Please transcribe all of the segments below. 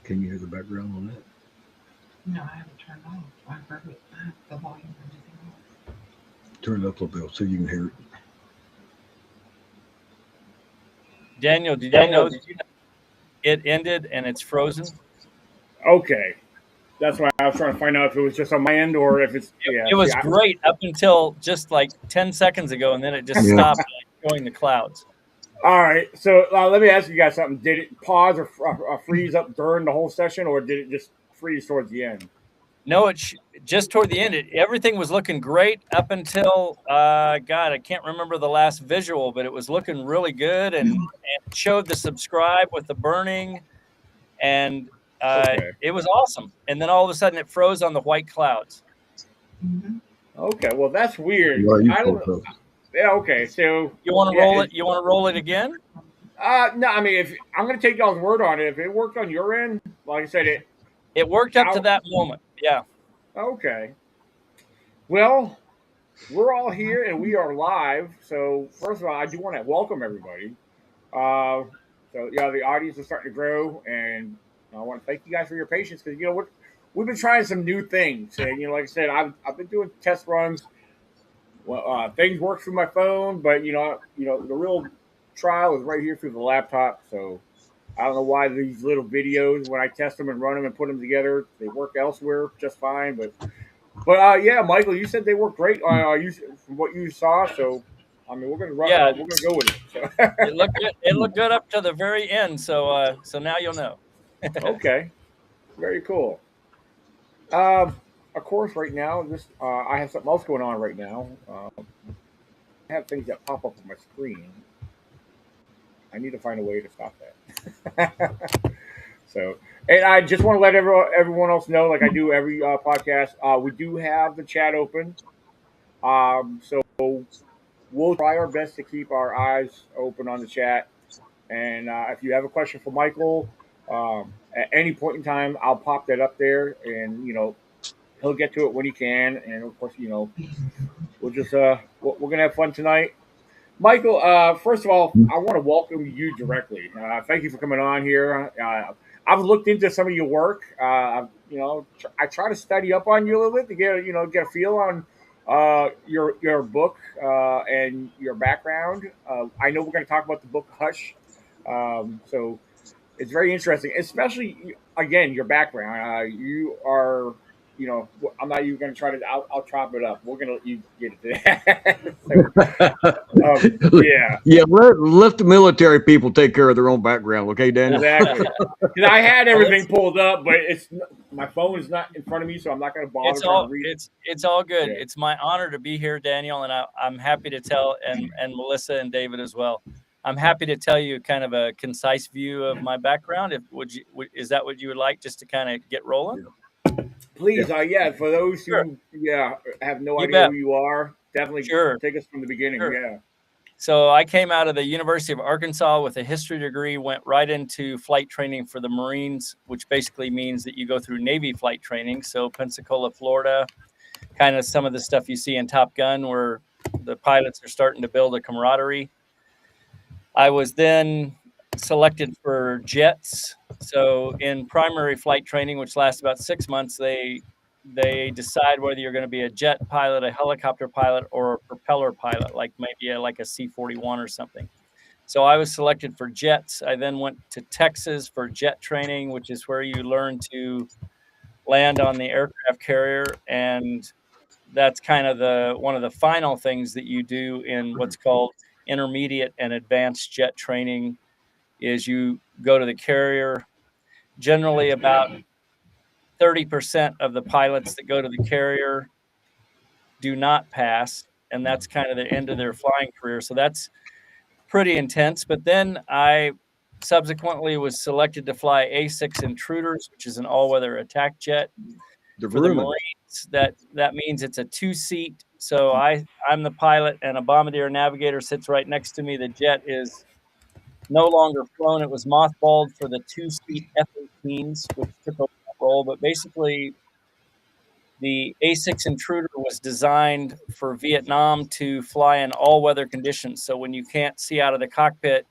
Can you hear the background on that? No, I have it turned off. I have the volume and everything off. Turn it up a little bit so you can hear it. Daniel, did you know it ended and it's frozen? Okay. That's why I was trying to find out if it was just on my end or if it's It was great up until just like 10 seconds ago, and then it just stopped showing the clouds. All right. So let me ask you guys something. Did it pause or freeze up during the whole session, or did it just freeze towards the end? No, just toward the end. Everything was looking great up until, God, I can't remember the last visual, but it was looking really good and showed the subscribe with the burning, and it was awesome. And then all of a sudden it froze on the white clouds. Mm-hmm. Okay, well that's weird. I don't. Yeah. Okay. So you want to roll it? You want to roll it again? No. I mean, if I'm going to take y'all's word on it, if it worked on your end, like I said, it worked up to that moment. Yeah. Okay. Well, we're all here and we are live. So first of all, I do want to welcome everybody. So yeah, the audience is starting to grow, and I want to thank you guys for your patience because we've been trying some new things, and like I said, I've been doing test runs. Well, things work through my phone, but the real trial is right here through the laptop. So I don't know why these little videos, when I test them and run them and put them together, they work elsewhere just fine. But yeah, Michael, you said they work great. From what you saw, so I mean, we're gonna run. Yeah, we're gonna go with it. So. It looked good. It looked good up to the very end. So now you'll know. Okay, very cool. Of course, right now, I have something else going on right now. I have things that pop up on my screen. I need to find a way to stop that. So, and I just want to let everyone else know, like I do every podcast, we do have the chat open. So we'll try our best to keep our eyes open on the chat. And if you have a question for Michael, at any point in time, I'll pop that up there, and he'll get to it when he can. And of course, we'll just we're gonna have fun tonight. Michael, first of all, I want to welcome you directly. Thank you for coming on here. I've looked into some of your work. I try to study up on you a little bit to get a feel on your book and your background. I know we're going to talk about the book Hush, so it's very interesting, especially again your background. You are. I'm not even going to try to. I'll chop it up. We're going to you get it to that. Yeah. Yeah. Let the military people take care of their own background, okay, Daniel? Exactly. I had everything pulled up, but my phone is not in front of me, so I'm not going to bother to read it. It's all good. Yeah. It's my honor to be here, Daniel, and I'm happy to tell, and Melissa and David as well. I'm happy to tell you kind of a concise view of my background. Is that what you would like, just to kind of get rolling? Please, for those who have no idea who you are, definitely take us from the beginning. Sure. Yeah. So I came out of the University of Arkansas with a history degree, went right into flight training for the Marines, which basically means that you go through Navy flight training. So Pensacola, Florida, kind of some of the stuff you see in Top Gun, where the pilots are starting to build a camaraderie. I was then selected for jets. So in primary flight training, which lasts about 6 months, they decide whether you're going to be a jet pilot, a helicopter pilot, or a propeller pilot, like maybe like a C-41 or something. So I was selected for jets. I then went to Texas for jet training, which is where you learn to land on the aircraft carrier. And that's kind of one of the final things that you do in what's called intermediate and advanced jet training is you go to the carrier. Generally about 30% of the pilots that go to the carrier do not pass, and that's kind of the end of their flying career. So that's pretty intense. But then I subsequently was selected to fly A-6 Intruders, which is an all-weather attack jet. For the Marines, that means it's a 2-seat. So I'm the pilot, and a bombardier navigator sits right next to me. The jet is no longer flown. It was mothballed for the 2-seat F-18s, which took over that role. But basically, the A-6 Intruder was designed for Vietnam to fly in all-weather conditions. So when you can't see out of the cockpit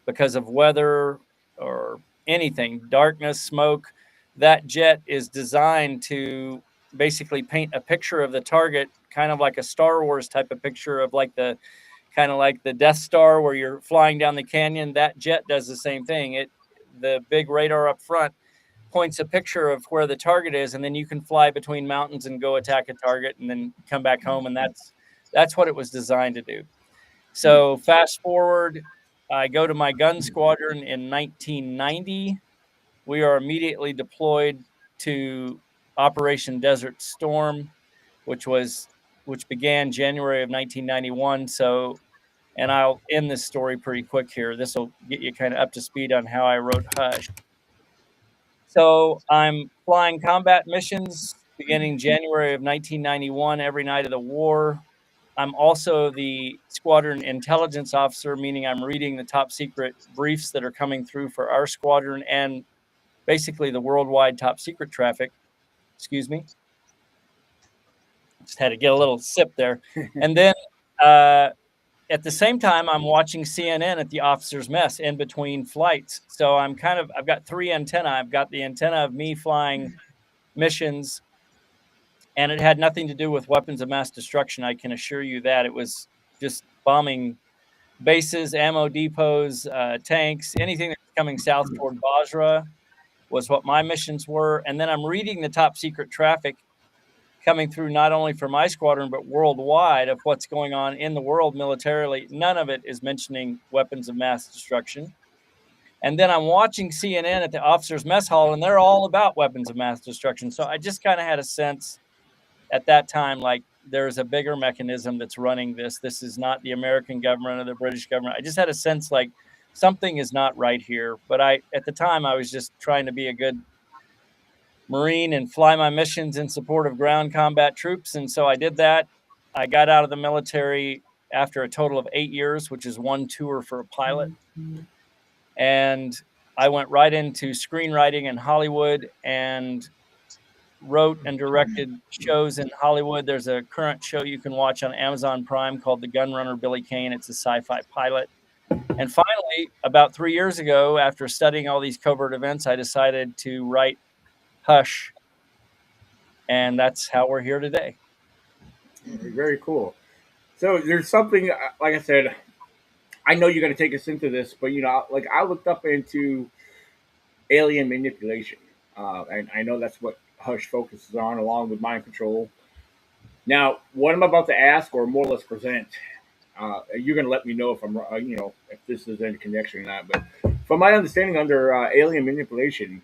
because of weather or anything, darkness, smoke. That jet is designed to basically paint a picture of the target, kind of like a Star Wars type of picture of like the kind of like the Death Star where you're flying down the canyon. That jet does the same thing. The big radar up front points a picture of where the target is, and then you can fly between mountains and go attack a target and then come back home. And that's what it was designed to do. So fast forward, I go to my gun squadron in 1990. We are immediately deployed to Operation Desert Storm, which began January of 1991. So, and I'll end this story pretty quick here. This will get you kind of up to speed on how I wrote Hush. So I'm flying combat missions beginning January of 1991, every night of the war. I'm also the squadron intelligence officer, meaning I'm reading the top secret briefs that are coming through for our squadron and basically the worldwide top secret traffic. Excuse me. Just had to get a little sip there. And then at the same time, I'm watching CNN at the officers' mess in between flights. So I've got 3 antennae. I've got the antenna of me flying missions, and it had nothing to do with weapons of mass destruction. I can assure you that. It was just bombing bases, ammo depots, tanks, anything that's coming south toward Basra was what my missions were. And then I'm reading the top secret traffic coming through not only for my squadron, but worldwide of what's going on in the world militarily. None of it is mentioning weapons of mass destruction. And then I'm watching CNN at the officers' mess hall, and they're all about weapons of mass destruction. So I just kind of had a sense at that time, like there's a bigger mechanism that's running this. This is not the American government or the British government. I just had a sense like something is not right here. But at the time, I was just trying to be a good Marine and fly my missions in support of ground combat troops. And so I did that. I got out of the military after a total of 8 years, which is 1 tour for a pilot. And I went right into screenwriting in Hollywood and wrote and directed shows in Hollywood. There's a current show you can watch on Amazon Prime called The Gunrunner Billy Kane. It's a sci-fi pilot. And finally, about 3 years ago, after studying all these covert events, I decided to write Hush, and that's how we're here today. Very cool. So there's something, like I said, I know you're going to take us into this, but like I looked up into alien manipulation, and I know that's what Hush focuses on, along with mind control. Now, what I'm about to ask, or more or less present, you're going to let me know if I'm, if this is any connection or not. But from my understanding, under alien manipulation,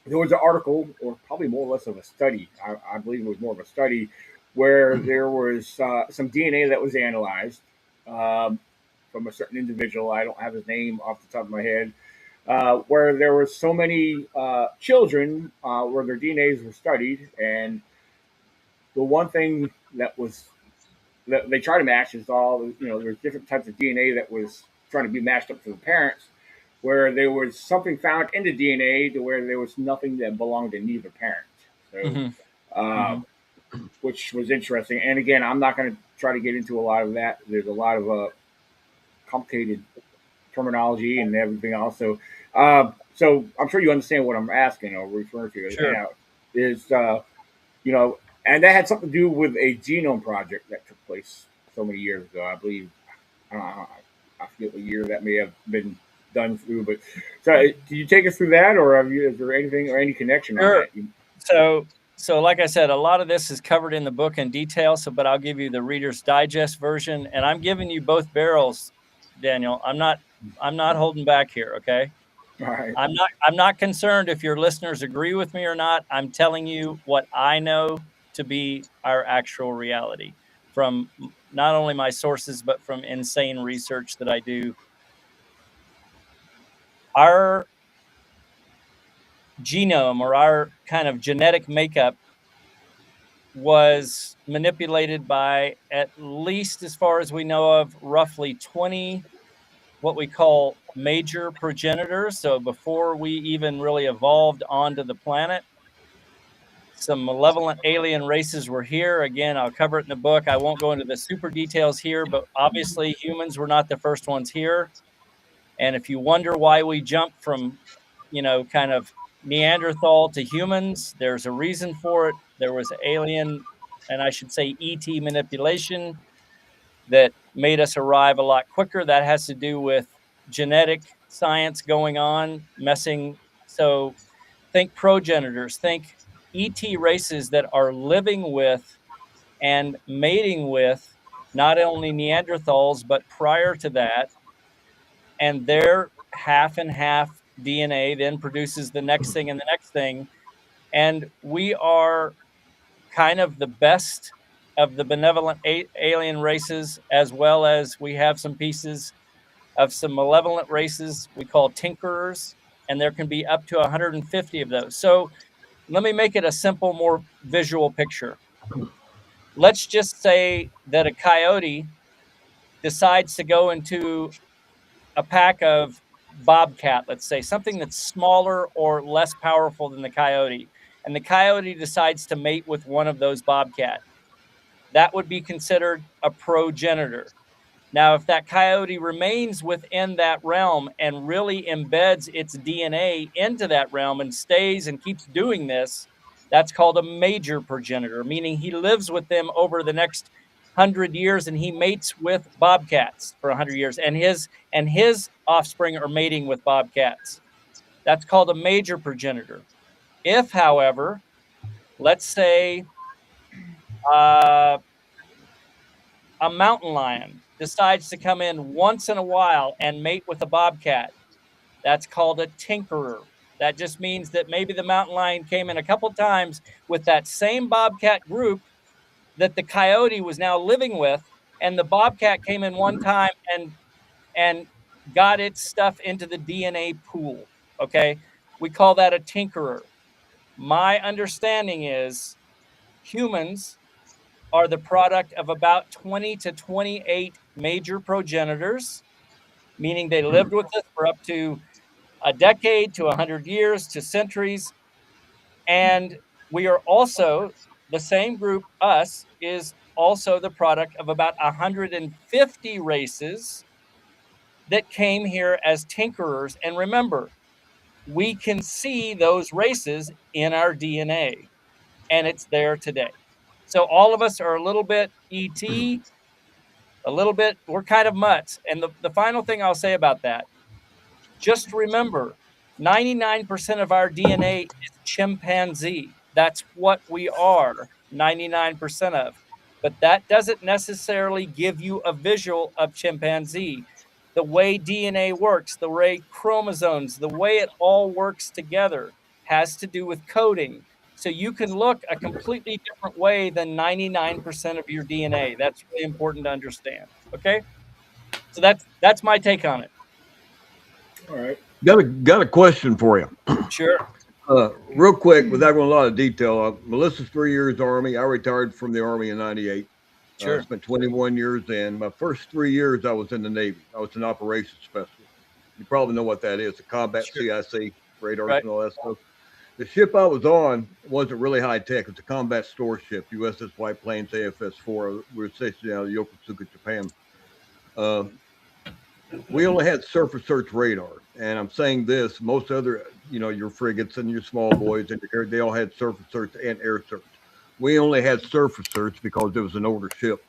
there was an article, or probably more or less of a study. I believe it was more of a study, where there was some DNA that was analyzed from a certain individual. I don't have his name off the top of my head. Where there were so many children where their DNAs were studied, and the one thing that they try to match is all, there's different types of DNA that was trying to be matched up to the parents, where there was something found in the DNA to where there was nothing that belonged to neither parent. So, which was interesting. And again, I'm not going to try to get into a lot of that. There's a lot of complicated terminology and everything else. So I'm sure you understand what I'm asking or referring to. Sure. And that had something to do with a genome project that took place so many years ago. I believe, I forget what year that may have been done through, but so can you take us through that, or is there anything or any connection Sure. on that? So like I said, a lot of this is covered in the book in detail. But I'll give you the Reader's Digest version, and I'm giving you both barrels, Daniel. I'm not holding back here. Okay. All right. I'm not concerned if your listeners agree with me or not. I'm telling you what I know to be our actual reality from not only my sources, but from insane research that I do. Our genome, or our kind of genetic makeup, was manipulated by, at least as far as we know of, roughly 20 what we call major progenitors. So before we even really evolved onto the planet, some malevolent alien races were here. Again, I'll cover it in the book. I won't go into the super details here, but obviously humans were not the first ones here. And if you wonder why we jumped from kind of Neanderthal to humans. There's a reason for it. There was alien, and I should say ET manipulation that made us arrive a lot quicker. That has to do with genetic science going on, messing. So think progenitors, think ET races that are living with and mating with not only Neanderthals, but prior to that. And their half and half DNA then produces the next thing and the next thing. And we are kind of the best of the benevolent alien races, as well as we have some pieces of some malevolent races we call tinkerers, and there can be up to 150 of those. So let me make it a simple, more visual picture. Let's just say that a coyote decides to go into a pack of bobcat, let's say, something that's smaller or less powerful than the coyote, and the coyote decides to mate with one of those bobcat. That would be considered a progenitor. Now, if that coyote remains within that realm and really embeds its DNA into that realm and stays and keeps doing this, that's called a major progenitor, meaning he lives with them over the next 100 years and he mates with bobcats for 100 years, and his offspring are mating with bobcats. That's called a major progenitor. If, however, let's say a mountain lion decides to come in once in a while and mate with a bobcat, that's called a tinkerer. That just means that maybe the mountain lion came in a couple times with that same bobcat group that the coyote was now living with, and the bobcat came in one time and got its stuff into the DNA pool. Okay, we call that a tinkerer. My understanding is humans are the product of about 20 to 28 major progenitors, meaning they lived with us for up to a decade to 100 years to centuries. And we are also, the same group, us, is also the product of about 150 races that came here as tinkerers. And remember, we can see those races in our DNA, and it's there today. So all of us are a little bit ET, a little bit, we're kind of mutts. And the final thing I'll say about that, just remember, 99% of our DNA is chimpanzee. That's what we are, 99% of. But that doesn't necessarily give you a visual of chimpanzee. The way DNA works, the way chromosomes, the way it all works together has to do with coding. So you can look a completely different way than 99% of your DNA. That's really important to understand. Okay? So that's my take on it. All right. Got a question for you. Sure. Real quick, without going a lot of detail. Melissa's 3 years Army. I retired from the Army in '98. Sure. I spent 21 years in. My first 3 years, I was in the Navy. I was an operations specialist. You probably know what that is, a combat Sure. CIC, radars Right. and all that stuff. The ship I was on wasn't really high tech. It's a combat store ship, USS White Plains AFS-4. We were stationed out of Yokosuka, Japan. We only had surface search radar. And I'm saying this, most other, your frigates and your small boys and your, they all had surface search and air search. We only had surface search because it was an older ship.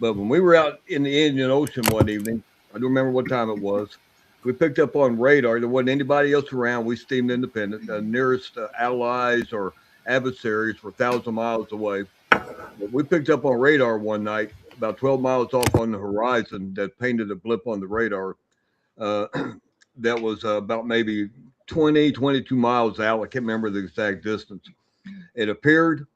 But when we were out in the Indian Ocean one evening, I don't remember what time it was, we picked up on radar. There wasn't anybody else around. We steamed independent. The nearest allies or adversaries were 1,000 miles away. But we picked up on radar one night, about 12 miles off on the horizon, that painted a blip on the radar. That was about maybe 20, 22 miles out. I can't remember the exact distance. It appeared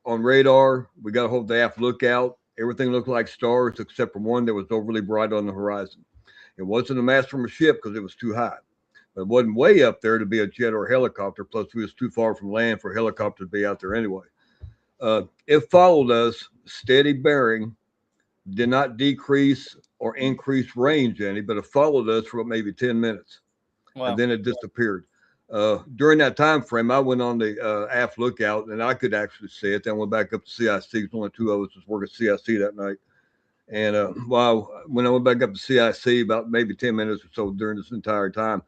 on radar. We got a hold of the aft lookout. Everything looked like stars except for one that was overly bright on the horizon. It wasn't a mast from a ship because it was too high. But it wasn't way up there to be a jet or a helicopter. Plus, we was too far from land for a helicopter to be out there anyway. It followed us, steady bearing, did not decrease or increase range any, but it followed us for maybe 10 minutes. Wow. And then it disappeared. During that time frame, I went on the aft lookout, and I could actually see it. Then went back up to CIC. There's only two of us was working CIC that night. And when I went back up to CIC, about maybe 10 minutes or so during this entire time,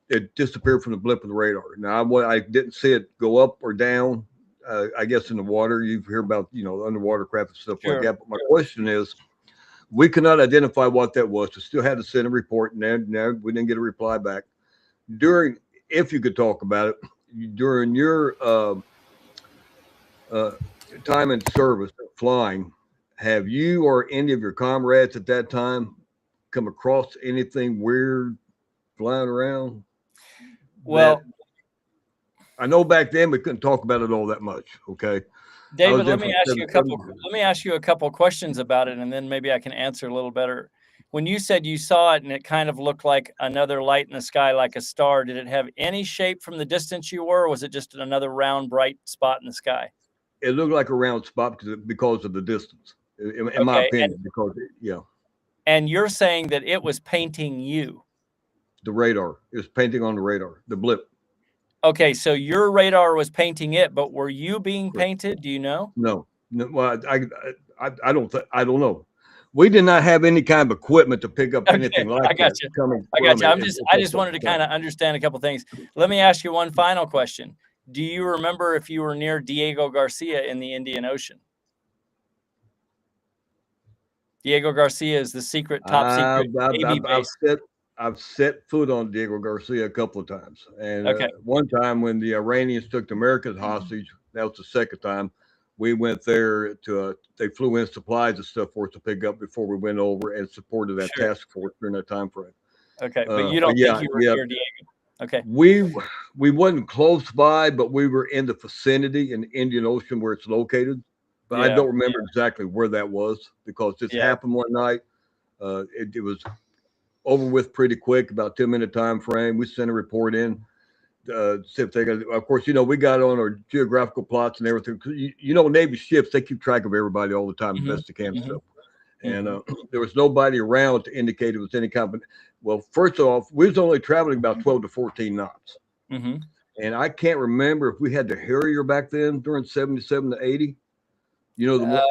it disappeared from the blip of the radar. Now, I didn't see it go up or down. I guess in the water, you hear about, underwater craft and stuff Sure. like that. But my question is, we could not identify what that was. We still had to send a report, and then we didn't get a reply back. If you could talk about it, during your time in service flying, have you or any of your comrades at that time come across anything weird flying around? Well, I know back then we couldn't talk about it all that much. Okay, David, let me ask you a couple questions about it, and then maybe I can answer a little better. When you said you saw it and it kind of looked like another light in the sky, like a star, did it have any shape from the distance you were, or was it just another round, bright spot in the sky? It looked like a round spot because of the distance, in my opinion. And you're saying that it was painting you? The radar. It was painting on the radar, the blip. Okay, so your radar was painting it, but were you being painted? Do you know? No. Well, I don't know. We did not have any kind of equipment to pick up anything like I got that. you. I got you. I just wanted to kind of understand a couple things. Let me ask you one final question. Do you remember if you were near Diego Garcia in the Indian Ocean? Diego Garcia is the secret, top secret Navy base. I've set foot on Diego Garcia a couple of times. And one time when the Iranians took the Americans hostage, that was the second time, we went there they flew in supplies and stuff for us to pick up before we went over and supported that task force during that time frame. Okay, but you don't think you were near Diego? Okay. We wasn't close by, but we were in the vicinity in the Indian Ocean where it's located. But I don't remember exactly where that was because this happened one night. It was over with pretty quick, about 10-minute time frame. We sent a report in. See if they got, of course, we got on our geographical plots and everything. Navy ships, they keep track of everybody all the time, best they can. Stuff. And there was nobody around to indicate it was any kind of. Well, first off, we was only traveling about 12 to 14 knots. And I can't remember if we had the Harrier back then during 77 to 80. I don't know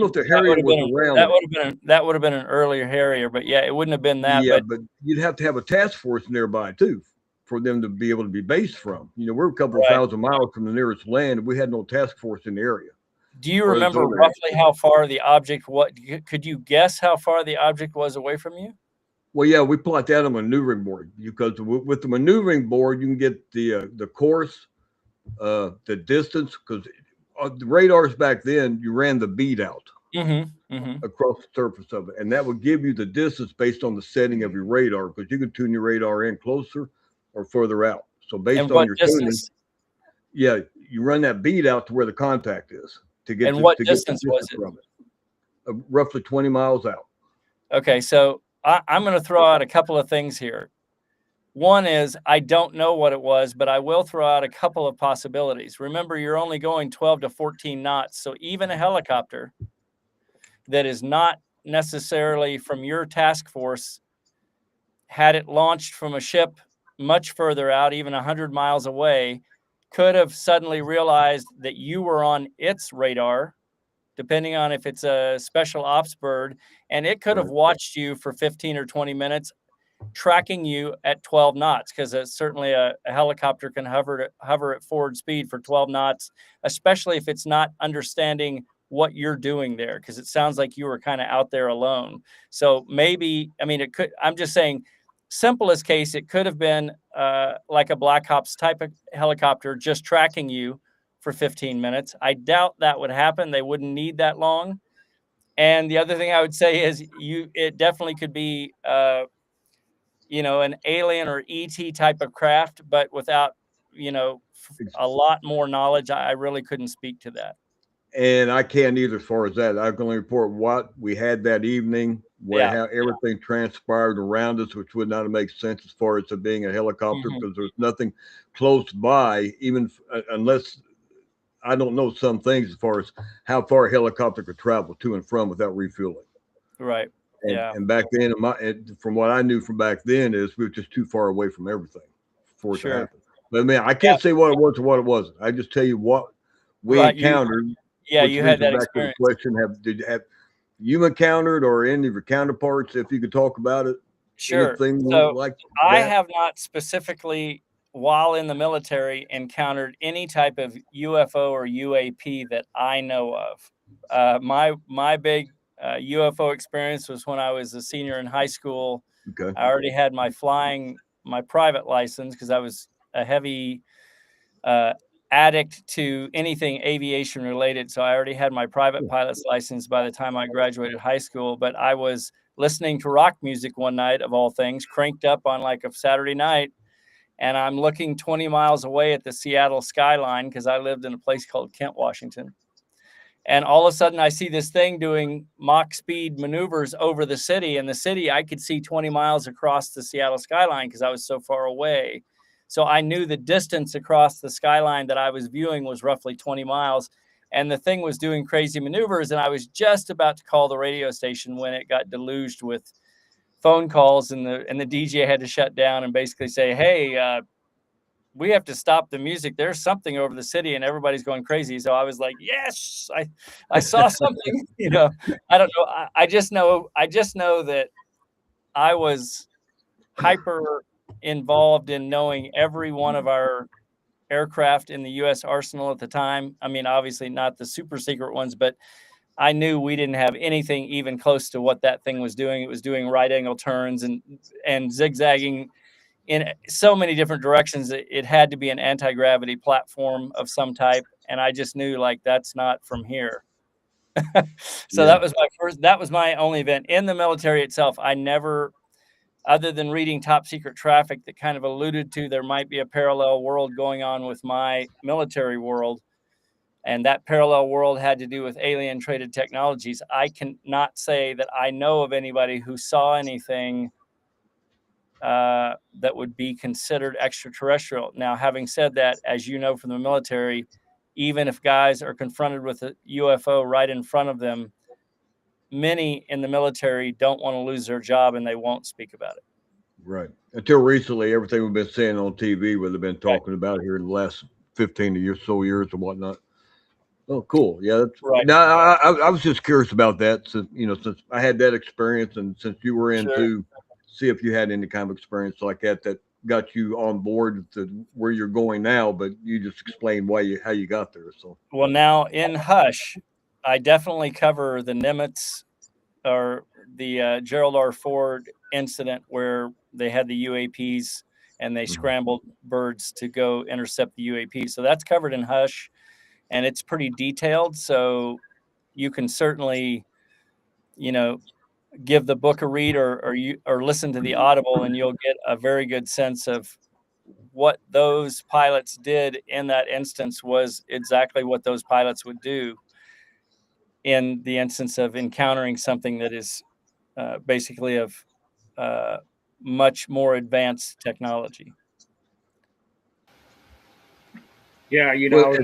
if the Harrier was around. That would have been an earlier Harrier, but it wouldn't have been that. Yeah, but you'd have to have a task force nearby too for them to be able to be based from. We're a couple of thousand miles from the nearest land, and we had no task force in the area. Do you remember roughly how far the object? Could you guess how far the object was away from you? Well, yeah, we plot that on a maneuvering board because with the maneuvering board, you can get the course, the distance, because the radars back then, you ran the bead out across the surface of it, and that would give you the distance based on the setting of your radar, because you can tune your radar in closer or further out. So based on your tuning, you run that bead out to where the contact is to get. And what distance was it? From it. Roughly 20 miles out. Okay, so I'm going to throw out a couple of things here. One is I don't know what it was, but I will throw out a couple of possibilities. Remember, you're only going 12 to 14 knots. So even a helicopter that is not necessarily from your task force, had it launched from a ship much further out, even 100 miles away, could have suddenly realized that you were on its radar, depending on if it's a special ops bird, and it could have watched you for 15 or 20 minutes, tracking you at 12 knots, because certainly a helicopter can hover at forward speed for 12 knots, especially if it's not understanding what you're doing there, because it sounds like you were kind of out there alone. So maybe, it could, I'm just saying, simplest case, it could have been like a Black Ops type of helicopter just tracking you for 15 minutes. I doubt that would happen. They wouldn't need that long. And the other thing I would say is it definitely could be an alien or ET type of craft, but without, a lot more knowledge. I really couldn't speak to that. And I can't either as far as that. I can only report what we had that evening, how everything transpired around us, which would not make sense as far as it being a helicopter, because there's nothing close by, even unless I don't know some things as far as how far a helicopter could travel to and from without refueling. Right. And back then, from what I knew from back then, is we were just too far away from everything for it to happen. But I can't say what it was or what it wasn't. I just tell you what we encountered. You had that experience. Question: Have you encountered, or any of your counterparts, if you could talk about it, Sure. Anything So like I that? have not specifically, while in the military, encountered any type of UFO or UAP that I know of. My big UFO experience was when I was a senior in high school. Okay. I already had my private license because I was a heavy uh, addict to anything aviation related. So I already had my private pilot's license by the time I graduated high school. But I was listening to rock music one night, of all things, cranked up on like a Saturday night. And I'm looking 20 miles away at the Seattle skyline because I lived in a place called Kent, Washington. And all of a sudden, I see this thing doing Mach speed maneuvers over the city. And the city, I could see 20 miles across the Seattle skyline because I was so far away. So I knew the distance across the skyline that I was viewing was roughly 20 miles. And the thing was doing crazy maneuvers. And I was just about to call the radio station when it got deluged with phone calls. And the DJ had to shut down and basically say, hey, we have to stop the music. There's something over the city and everybody's going crazy. So I was like, yes, I saw something, I don't know. I just know that I was hyper involved in knowing every one of our aircraft in the U.S. arsenal at the time. I mean, obviously not the super secret ones, but I knew we didn't have anything even close to what that thing was doing. It was doing right angle turns and zigzagging in so many different directions. It had to be an anti-gravity platform of some type. And I just knew like, that's not from here. So Yeah. that was my only event in the military itself. I never, other than reading Top Secret Traffic that kind of alluded to there might be a parallel world going on with my military world. And that parallel world had to do with alien traded technologies. I cannot say that I know of anybody who saw anything that would be considered extraterrestrial. Now, having said that, as you know from the military, even if guys are confronted with a UFO right in front of them, many in the military don't want to lose their job and they won't speak about it. Right. Until recently, everything we've been seeing on TV, what they've been talking about here in the last 15 years or whatnot. Oh, cool. Yeah. That's Right. Now, I was just curious about that since, since I had that experience and since you were Sure. into see if you had any kind of experience like that got you on board to where you're going now, but you just explained how you got there. So, Well, now in Hush, I definitely cover the Nimitz or the Gerald R. Ford incident where they had the UAPs and they scrambled birds to go intercept the UAP. So that's covered in Hush, and it's pretty detailed. So you can certainly, give the book a read or listen to the Audible, and you'll get a very good sense of what those pilots did in that instance was exactly what those pilots would do in the instance of encountering something that is basically of much more advanced technology. Yeah, Well,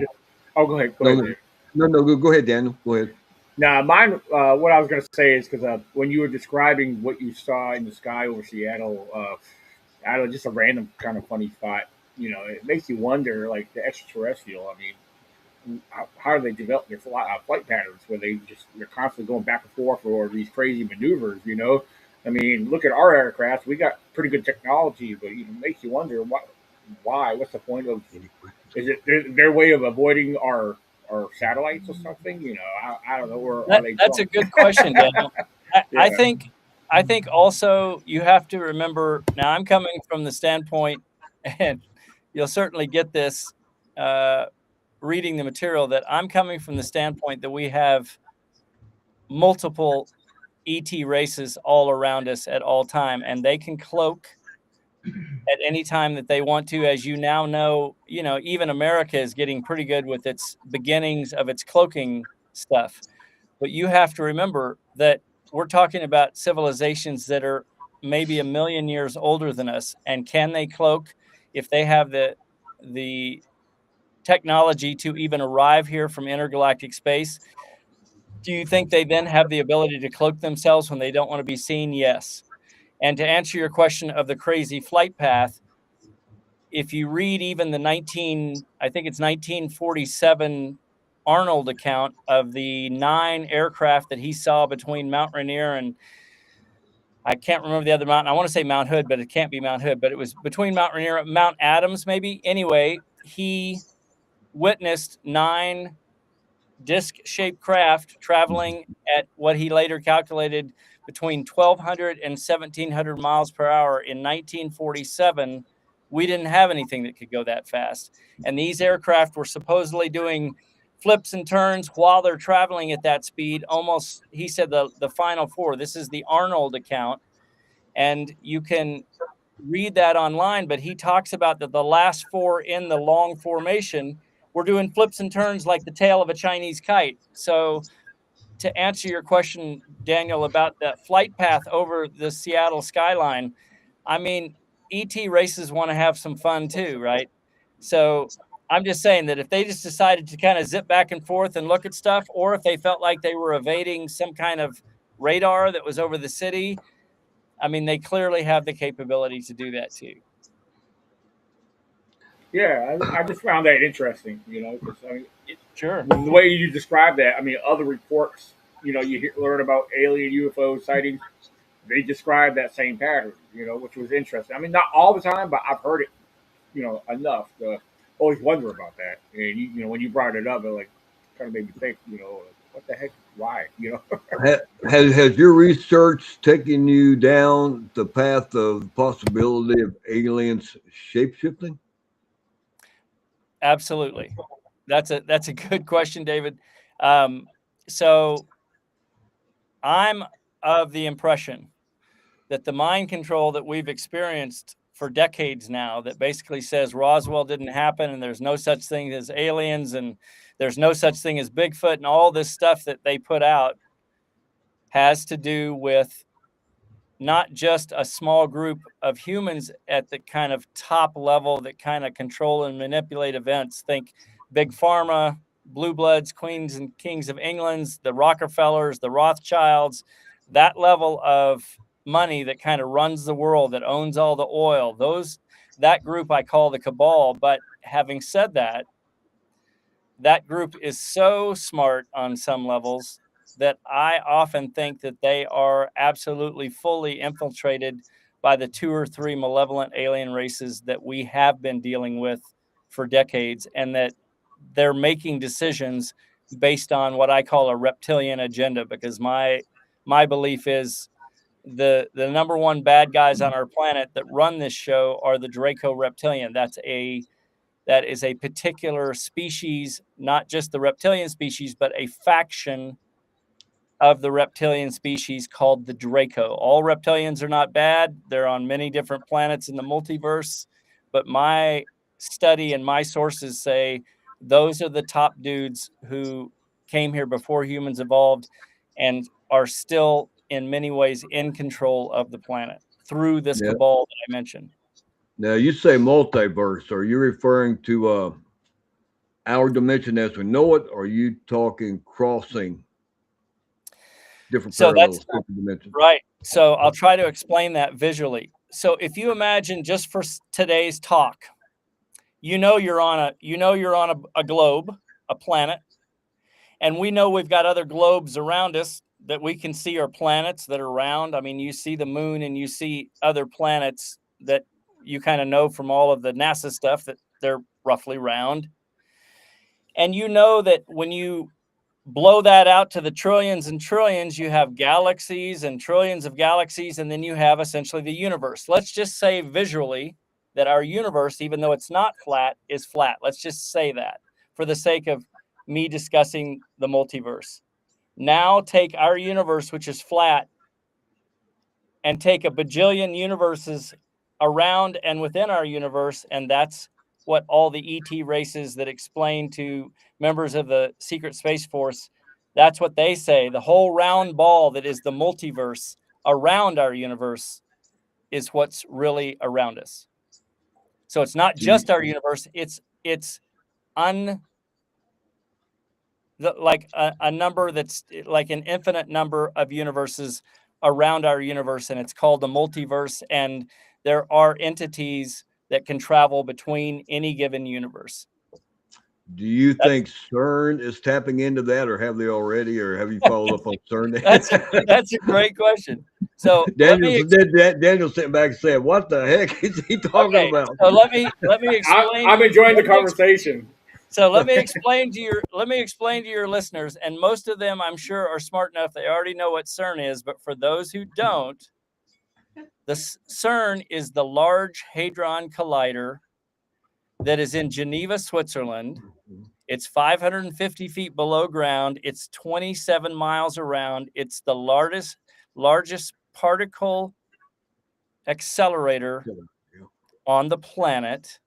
go ahead. Go ahead. no, go ahead, Daniel. Go ahead. Now, mine. What I was going to say is because when you were describing what you saw in the sky over Seattle, I don't know, just a random kind of funny thought. It makes you wonder, like the extraterrestrial. I mean, how do they develop their flight patterns where they're constantly going back and forth or these crazy maneuvers? I mean, look at our aircraft. We got pretty good technology, but it makes you wonder why. What's the point of? Is it their way of avoiding our satellites or something? I don't know. Or that's a good question, Daniel. Yeah. I think also you have to remember. Now, I'm coming from the standpoint, and you'll certainly get this reading the material, that I'm coming from the standpoint that we have multiple ET races all around us at all time, and they can cloak at any time that they want to. As you now know, even America is getting pretty good with its beginnings of its cloaking stuff. But you have to remember that we're talking about civilizations that are maybe 1 million years older than us. And can they cloak if they have the technology to even arrive here from intergalactic space? Do you think they then have the ability to cloak themselves when they don't want to be seen? Yes. And to answer your question of the crazy flight path, if you read even the 1947 Arnold account of the 9 aircraft that he saw between Mount Rainier I can't remember the other mountain. I want to say Mount Hood, but it can't be Mount Hood. But it was between Mount Rainier and Mount Adams, maybe. Anyway, he witnessed 9 disc-shaped craft traveling at what he later calculated between 1,200 and 1,700 miles per hour in 1947. We didn't have anything that could go that fast. And these aircraft were supposedly doing flips and turns while they're traveling at that speed. Almost, he said, the final 4. This is the Arnold account. And you can read that online, but he talks about that the last 4 in the long formation were doing flips and turns like the tail of a Chinese kite. So to answer your question, Daniel, about that flight path over the Seattle skyline, I mean, ET races want to have some fun too, right? So I'm just saying that if they just decided to kind of zip back and forth and look at stuff, or if they felt like they were evading some kind of radar that was over the city, I mean, they clearly have the capability to do that too. Yeah, I just found that interesting, you know, because I mean, Sure. the way you describe that, I mean, other reports, you know, learn about alien UFO sightings, they describe that same pattern, you know, which was interesting. I mean, not all the time, but I've heard it, you know, enough to always wonder about that. And you know, when you brought it up, it like kind of made me think, you know, what the heck, why, you know? Has your research taken you down the path of possibility of aliens shapeshifting? Absolutely. That's a good question, David. So I'm of the impression that the mind control that we've experienced for decades now, that basically says Roswell didn't happen and there's no such thing as aliens and there's no such thing as Bigfoot and all this stuff that they put out, has to do with not just a small group of humans at the kind of top level that kind of control and manipulate events. Think big pharma, blue bloods, queens and kings of England, the Rockefellers, the Rothschilds, that level of money that kind of runs the world, that owns all the oil. That group I call the cabal. But having said that, that group is so smart on some levels that I often think that they are absolutely fully infiltrated by the 2 or 3 malevolent alien races that we have been dealing with for decades, and that they're making decisions based on what I call a reptilian agenda, because my belief is the number one bad guys on our planet that run this show are the Draco reptilian. That is a particular species, not just the reptilian species, but a faction of the reptilian species called the Draco. All reptilians are not bad. They're on many different planets in the multiverse. But my study and my sources say those are the top dudes who came here before humans evolved and are still in many ways in control of the planet through this Yeah. cabal that I mentioned. Now, you say multiverse. Are you referring to our dimension as we know it, or are you talking crossing different So parallels, that's different dimensions? right. So I'll try to explain that visually. So if you imagine, just for today's talk, you know you're on a globe, a planet, and we know we've got other globes around us that we can see are planets that are round. I mean, you see the moon and you see other planets that you kind of know from all of the NASA stuff that they're roughly round. And you know that when you blow that out to the trillions and trillions, you have galaxies and trillions of galaxies, and then you have essentially the universe. Let's just say visually that our universe, even though it's not flat, is flat. Let's just say that for the sake of me discussing the multiverse. Now take our universe, which is flat, and take a bajillion universes around and within our universe, and that's what all the ET races that explain to members of the Secret Space Force, that's what they say. The whole round ball that is the multiverse around our universe is what's really around us. So it's not just our universe, it's like a number that's like an infinite number of universes around our universe, and it's called the multiverse, and there are entities that can travel between any given universe. Do you think CERN is tapping into that, or have they already, or have you followed up on CERN? That's a great question. So Daniel's sitting back saying, "What the heck is he talking about?" So let me explain. I'm enjoying the conversation. So let me explain to your listeners, and most of them, I'm sure, are smart enough they already know what CERN is. But for those who don't, the CERN is the Large Hadron Collider that is in Geneva, Switzerland. It's 550 feet below ground. It's 27 miles around. It's the largest particle accelerator on the planet.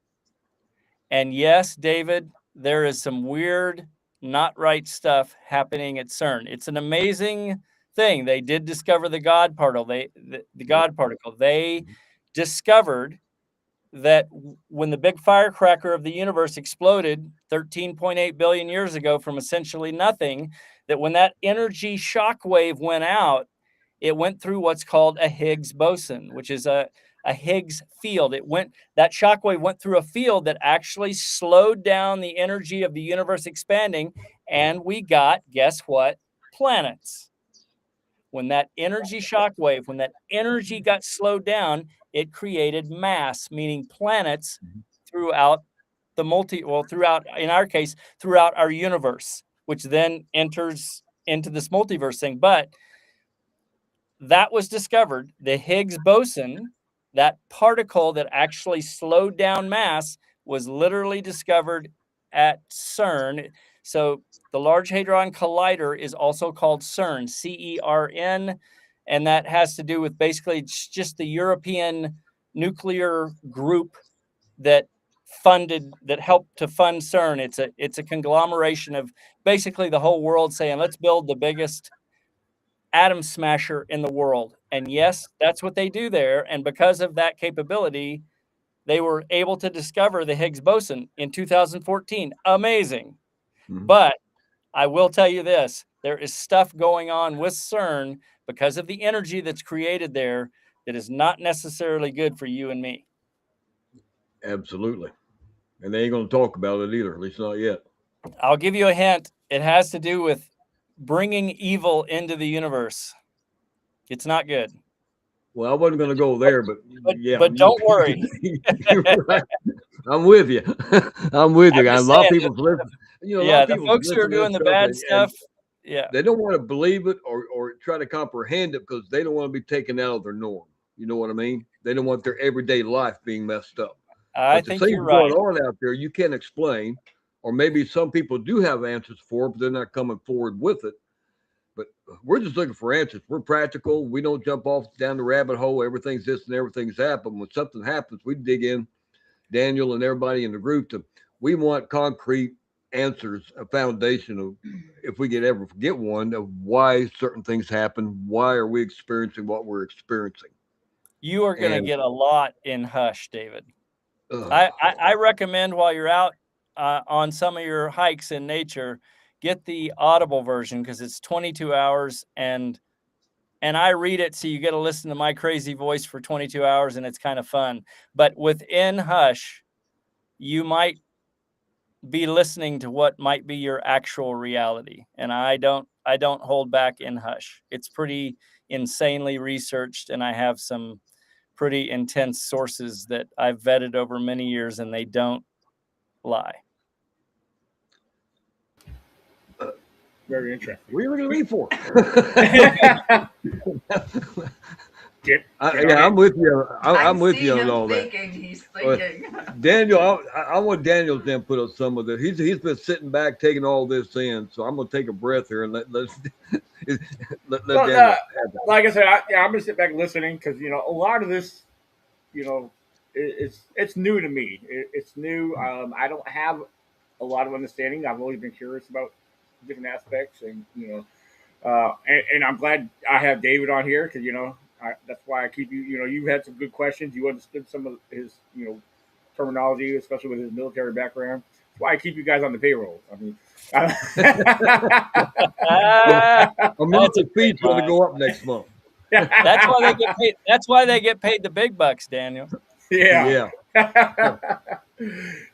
And yes, David, there is some weird, not right stuff happening at CERN. It's an amazing thing. They did discover the God particle. The God particle. They discovered that when the big firecracker of the universe exploded 13.8 billion years ago from essentially nothing, that when that energy shock wave went out, it went through what's called a Higgs boson, which is a Higgs field. That shock wave went through a field that actually slowed down the energy of the universe expanding, and we got, guess what? Planets. When that energy shock wave, when that energy got slowed down, it created mass, meaning planets throughout throughout, in our case, throughout our universe, which then enters into this multiverse thing. But that was discovered, the Higgs boson, that particle that actually slowed down mass, was literally discovered at CERN. So the Large Hadron Collider is also called CERN, CERN, and that has to do with basically just the European nuclear group that helped to fund CERN. It's a conglomeration of basically the whole world saying, let's build the biggest atom smasher in the world. And yes, that's what they do there. And because of that capability, they were able to discover the Higgs boson in 2014. Amazing. Mm-hmm. But I will tell you this, there is stuff going on with CERN because of the energy that's created there that is not necessarily good for you and me. Absolutely. And they ain't going to talk about it either, at least not yet. I'll give you a hint. It has to do with bringing evil into the universe. It's not good. Well, I wasn't going to go there, but yeah. But don't worry. Right. I'm with you. I'm with you. A lot of people listen. The folks who are doing the bad stuff, they don't want to believe it or try to comprehend it because they don't want to be taken out of their norm. You know what I mean? They don't want their everyday life being messed up. I think you're right. Going on out there, you can't explain, or maybe some people do have answers for it, but they're not coming forward with it. But we're just looking for answers. We're practical. We don't jump off down the rabbit hole. Everything's this and everything's that. But when something happens, we dig in, Daniel and everybody in the group, we want concrete answers, a foundation of, if we could ever get one, of why certain things happen. Why are we experiencing what we're experiencing? You are going to get a lot in Hush, David. I recommend while you're out on some of your hikes in nature, get the Audible version because it's 22 hours and I read it, so you get to listen to my crazy voice for 22 hours, and it's kind of fun. But within Hush, you might be listening to what might be your actual reality, and I don't hold back in Hush. It's pretty insanely researched, and I have some pretty intense sources that I've vetted over many years, and they don't lie. Very interesting. What are you looking at me for? I'm with you. I'm with you on all that. He's thinking. Daniel, I want Daniel's input on some of this. He's been sitting back taking all this in, so I'm going to take a breath here and let Daniel. Like I said, I'm going to sit back listening because a lot of this, it's new to me. It's new. I don't have a lot of understanding. I've always been curious about different aspects, and and I'm glad I have David on here because that's why I keep you. You had some good questions. You understood some of his terminology, especially with his military background. That's why I keep you guys on the payroll. I mean, monthly fee's going to go up next month. That's why they get paid. That's why they get paid the big bucks, Daniel. Yeah.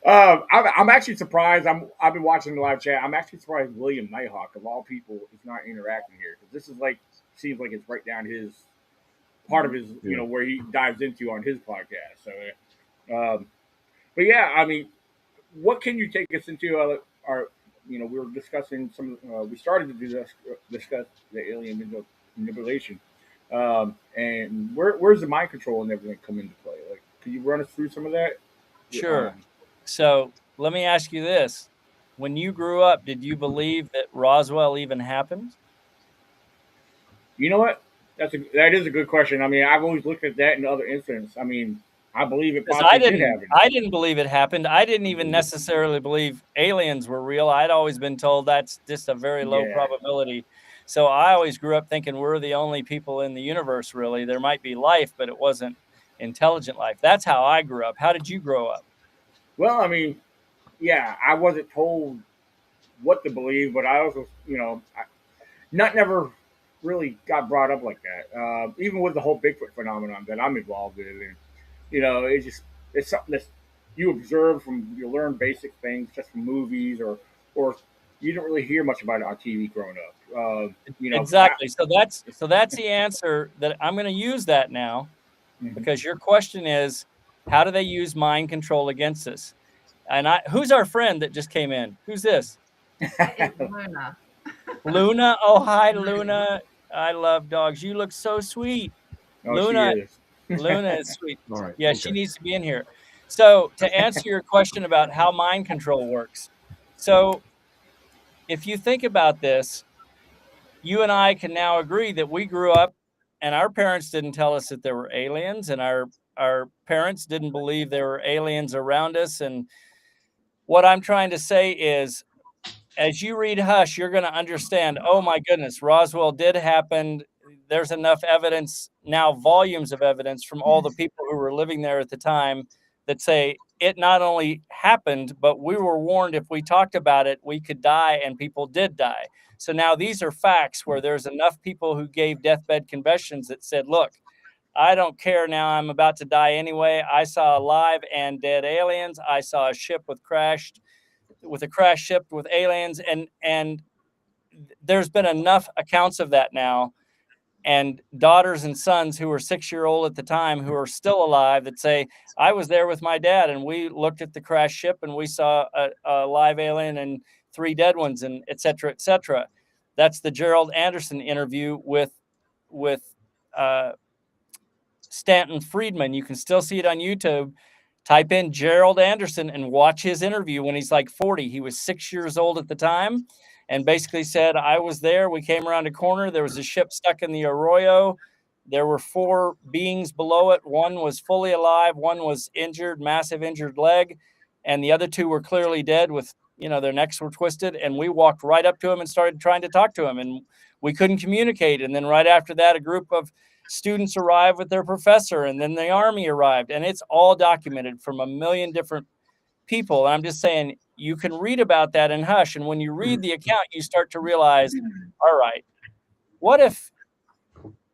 I'm actually surprised. I've been watching the live chat. I'm actually surprised William Nighthawk, of all people, is not interacting here because this is like seems like it's right down his part of his, where he dives into on his podcast. So, but yeah, I mean, what can you take us into? We were discussing some. We started to discuss the alien manipulation, and where's the mind control and everything come into play? Like, can you run us through some of that? Sure. So let me ask you this: when you grew up, did you believe that Roswell even happened? You know what? That is a good question. I mean, I've always looked at that in other incidents. I mean, I believe it possibly did happen. I didn't believe it happened. I didn't even necessarily believe aliens were real. I'd always been told that's just a very low probability. So I always grew up thinking we're the only people in the universe, really. There might be life, but it wasn't intelligent life. That's how I grew up. How did you grow up? Well, I mean, yeah, I wasn't told what to believe, but I also, never really got brought up like that. Even with the whole Bigfoot phenomenon that I'm involved in, and it's something that you observe you learn basic things just from movies, or you don't really hear much about it on TV growing up. Exactly. So that's the answer that I'm going to use that now, because your question is, how do they use mind control against us? And who's our friend that just came in? Who's this? It's Luna. Luna. Oh, hi, Luna. I love dogs. You look so sweet. Oh, Luna. she is. Luna is sweet. All right. Yeah, okay. She needs to be in here. So to answer your question about how mind control works, so if you think about this, you and I can now agree that we grew up and our parents didn't tell us that there were aliens, and our parents didn't believe there were aliens around us. And what I'm trying to say is, as you read Hush, you're going to understand, oh my goodness, Roswell did happen. There's enough evidence now, volumes of evidence from all the people who were living there at the time, that say it not only happened, but we were warned if we talked about it, we could die, and people did die. So now these are facts where there's enough people who gave deathbed confessions that said, look, I don't care now, I'm about to die anyway. I saw live and dead aliens. I saw a ship with a crash ship with aliens, and there's been enough accounts of that now, and daughters and sons who were 6-year-old at the time who are still alive that say, I was there with my dad and we looked at the crash ship and we saw a live alien and 3 dead ones, and et cetera, et cetera. That's the Gerald Anderson interview with Stanton Friedman. You can still see it on YouTube. Type in Gerald Anderson and watch his interview when he's like 40. He was 6 years old at the time, and basically said, I was there. We came around a corner. There was a ship stuck in the arroyo. There were 4 beings below it. One was fully alive. One was injured, massive injured leg. And the other 2 were clearly dead with, their necks were twisted. And we walked right up to him and started trying to talk to him. And we couldn't communicate. And then right after that, a group of students arrived with their professor, and then the army arrived. And it's all documented from a million different people. And I'm just saying, you can read about that in Hush. And when you read the account, you start to realize, all right, what if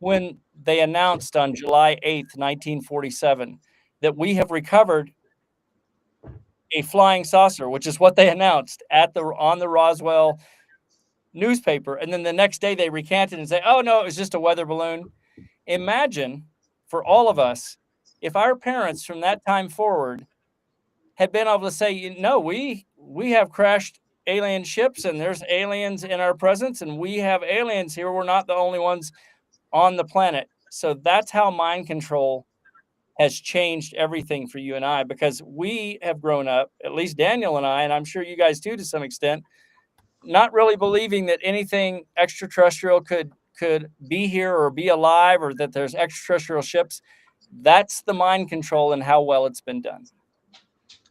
when they announced on July 8th, 1947, that we have recovered a flying saucer, which is what they announced on the Roswell newspaper. And then the next day they recanted and say, oh no, it was just a weather balloon. Imagine for all of us, if our parents from that time forward had been able to say, no, we have crashed alien ships and there's aliens in our presence and we have aliens here. We're not the only ones on the planet. So that's how mind control has changed everything for you and I, because we have grown up, at least Daniel and I, and I'm sure you guys too to some extent, not really believing that anything extraterrestrial could be here or be alive, or that there's extraterrestrial ships. That's the mind control and how well it's been done.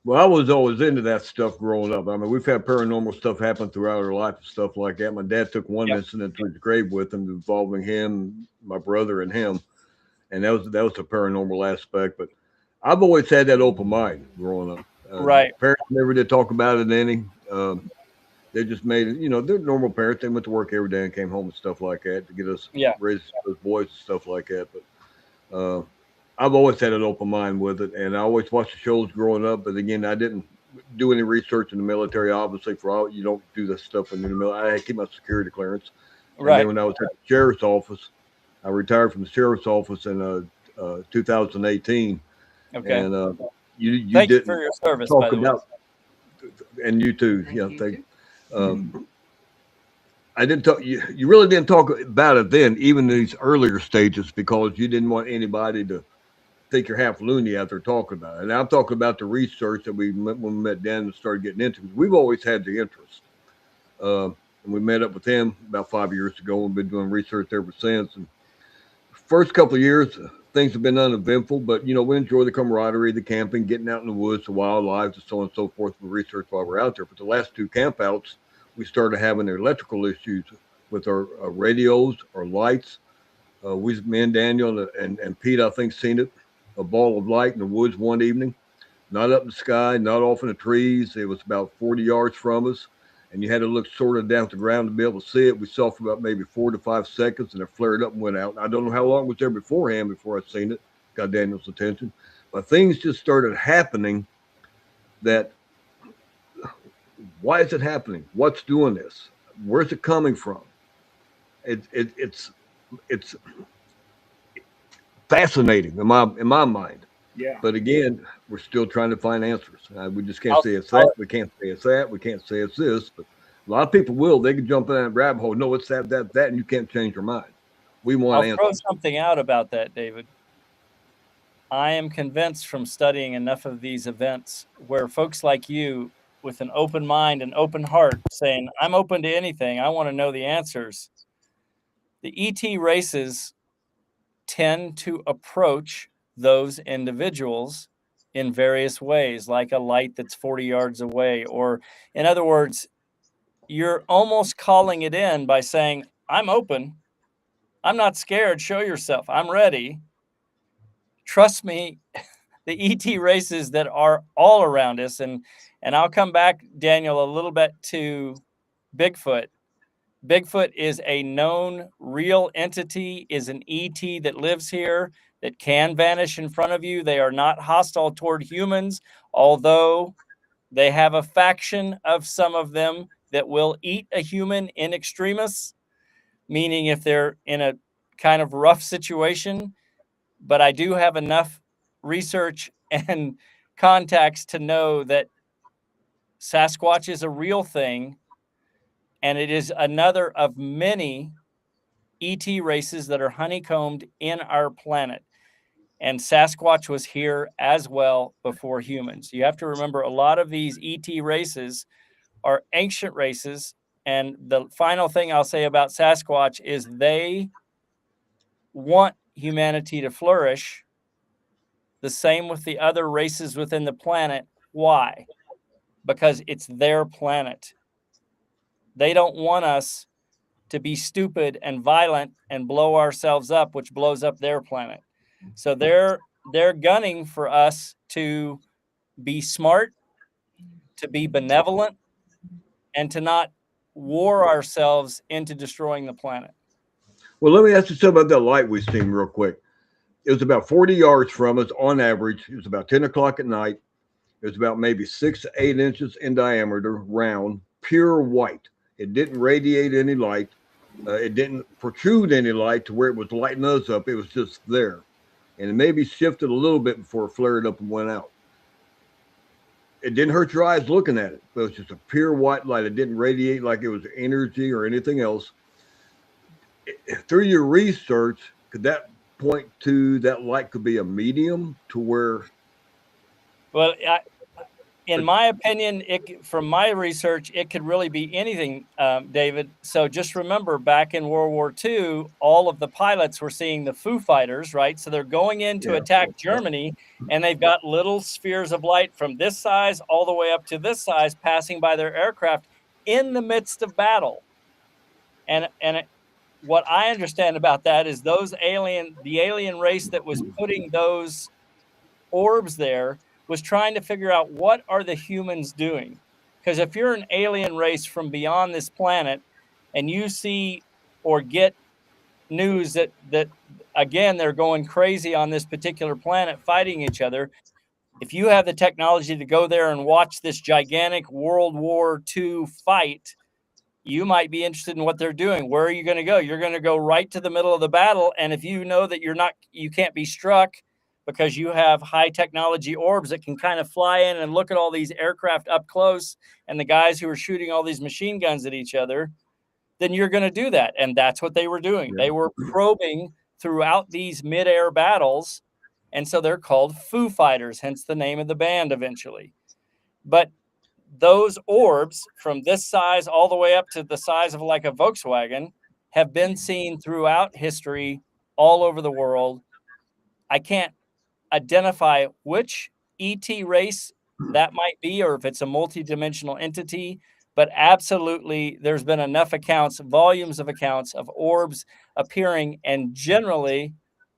Well, I was always into that stuff growing up. I mean, we've had paranormal stuff happen throughout our life and stuff like that. My dad took one incident to his grave with him involving him, my brother, and him. And that was a paranormal aspect. But I've always had that open mind growing up. Right. Parents never did talk about it any. They just made it, they're normal parents. They went to work every day and came home and stuff like that to get us raised as boys and stuff like that. But I've always had an open mind with it, and I always watched the shows growing up. But again, I didn't do any research in the military. Obviously, for all you don't do this stuff when you're in the military. I had to keep my security clearance, and then Right. when I was at the sheriff's office, I retired from the sheriff's office in 2018, Okay. and you Thank you didn't for your service, by talk the way. about, and you too. Thank Yeah, you, thank. too. I didn't talk. You really didn't talk about it then, even in these earlier stages, because you didn't want anybody to think you're half loony out there talking about it. And I'm talking about the research that when we met Dan and started getting into. We've always had the interest, and we met up with him about 5 years ago. We've been doing research ever since. And first couple of years, things have been uneventful, but we enjoy the camaraderie, the camping, getting out in the woods, the wildlife, and so on and so forth. We research while we're out there. But the last two campouts, we started having electrical issues with our radios, our lights. Me and Daniel and Pete, I think, seen it. A ball of light in the woods one evening, not up in the sky, not off in the trees. It was about 40 yards from us, and you had to look sort of down at the ground to be able to see it. We saw for about maybe 4 to 5 seconds, and it flared up and went out. I don't know how long it was there beforehand before I seen it. Got Daniel's attention, but things just started happening. That why is it happening? What's doing this? Where's it coming from? It's fascinating in my mind. Yeah. But again, we're still trying to find answers. We just can't I'll, say it's I'll, that. We can't say it's that. We can't say it's this. But a lot of people will. They can jump in that rabbit hole. No, it's that, and you can't change your mind. We want I'll throw answers. something out about that, David. I am convinced from studying enough of these events where folks like you, with an open mind and open heart, saying, I'm open to anything, I want to know the answers. The ET races tend to approach those individuals in various ways, like a light that's 40 yards away. Or, in other words, you're almost calling it in by saying, I'm open. I'm not scared. Show yourself. I'm ready. Trust me, the ET races that are all around us, and I'll come back, Daniel, a little bit to Bigfoot. Bigfoot is a known real entity, is an ET that lives here, that can vanish in front of you. They are not hostile toward humans, although they have a faction of some of them that will eat a human in extremis, meaning if they're in a kind of rough situation. But I do have enough research and contacts to know that Sasquatch is a real thing, and it is another of many ET races that are honeycombed in our planet. And Sasquatch was here as well before humans. You have to remember, a lot of these ET races are ancient races. And the final thing I'll say about Sasquatch is they want humanity to flourish. The same with the other races within the planet. Why? Because it's their planet. They don't want us to be stupid and violent and blow ourselves up, which blows up their planet. So they're gunning for us to be smart, to be benevolent, and to not war ourselves into destroying the planet. Well, let me ask you something about that light we seen real quick. It was about 40 yards from us on average. It was about 10 o'clock at night. It was about maybe 6 to 8 inches in diameter, round, pure white. It didn't radiate any light. It didn't protrude any light to where it was lighting us up. It was just there. And it maybe shifted a little bit before it flared up and went out. It didn't hurt your eyes looking at it, but it was just a pure white light. It didn't radiate like it was energy or anything else. Through your research, could that point to that light could be a medium to where? Well, in my opinion, from my research, it could really be anything, David. So just remember, back in World War II, all of the pilots were seeing the Foo Fighters, right? So they're going in to attack Germany, and they've got little spheres of light from this size all the way up to this size passing by their aircraft in the midst of battle. And what I understand about that is the alien race that was putting those orbs there was trying to figure out, what are the humans doing? Because if you're an alien race from beyond this planet and you see or get news that again, they're going crazy on this particular planet fighting each other. If you have the technology to go there and watch this gigantic World War II fight, you might be interested in what they're doing. Where are you going to go? You're going to go right to the middle of the battle. And if you know that you can't be struck because you have high technology orbs that can kind of fly in and look at all these aircraft up close and the guys who are shooting all these machine guns at each other, then you're going to do that. And that's what they were doing. Yeah. They were probing throughout these mid-air battles. And so they're called Foo Fighters, hence the name of the band eventually. But those orbs from this size all the way up to the size of like a Volkswagen have been seen throughout history all over the world. I can't identify which ET race that might be, or if it's a multidimensional entity, but absolutely there's been enough accounts, volumes of accounts of orbs appearing, and generally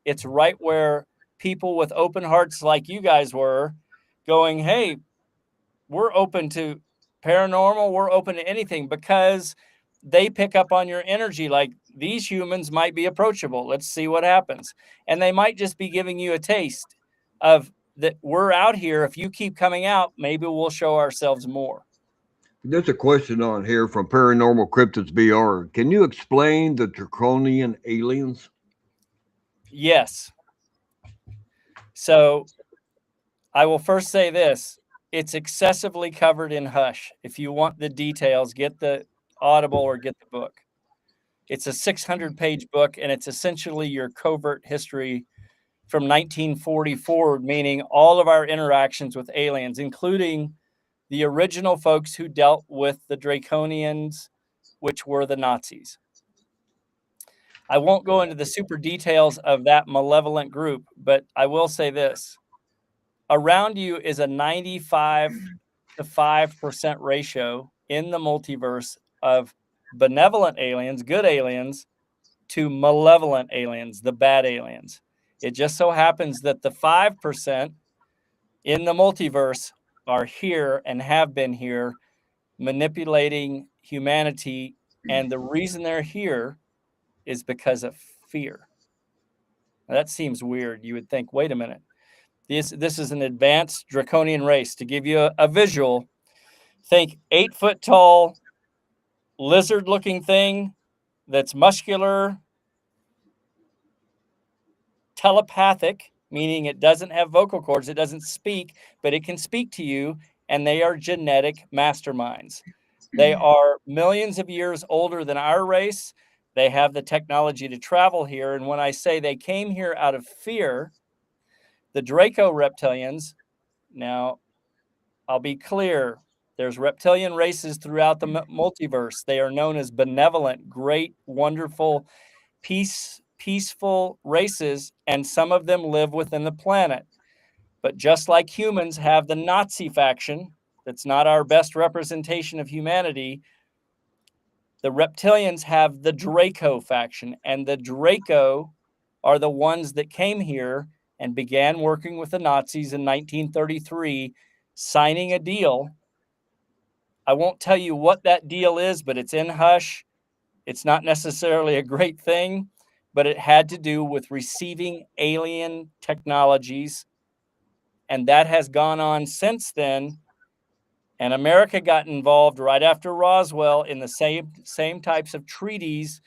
it's right where people with open hearts like you guys were going, hey, we're open to paranormal, we're open to anything, because they pick up on your energy. Like, these humans might be approachable. Let's see what happens. And they might just be giving you a taste of that we're out here. If you keep coming out, maybe we'll show ourselves more. There's a question on here from Paranormal Cryptids BR. Can you explain the draconian aliens? Yes. So I will first say this. It's excessively covered in hush. If you want the details, get the Audible or get the book. It's a 600-page book, and it's essentially your covert history from 1940 forward, meaning all of our interactions with aliens, including the original folks who dealt with the Draconians, which were the Nazis. I won't go into the super details of that malevolent group, but I will say this. Around you is a 95 to 5% ratio in the multiverse of benevolent aliens, good aliens, to malevolent aliens, the bad aliens. It just so happens that the 5% in the multiverse are here and have been here manipulating humanity. And the reason they're here is because of fear. Now, that seems weird. You would think, wait a minute. This is an advanced draconian race. To give you a visual, think 8-foot tall, lizard-looking thing that's muscular, telepathic, meaning it doesn't have vocal cords, it doesn't speak, but it can speak to you, and they are genetic masterminds. They are millions of years older than our race. They have the technology to travel here, and when I say they came here out of fear, the Draco reptilians, now I'll be clear, there's reptilian races throughout the multiverse. They are known as benevolent, great, wonderful, peaceful races, and some of them live within the planet. But just like humans have the Nazi faction, that's not our best representation of humanity, the reptilians have the Draco faction, and the Draco are the ones that came here and began working with the Nazis in 1933, signing a deal. I won't tell you what that deal is, but it's in hush. It's not necessarily a great thing, but it had to do with receiving alien technologies. And that has gone on since then. And America got involved right after Roswell in the same types of treaties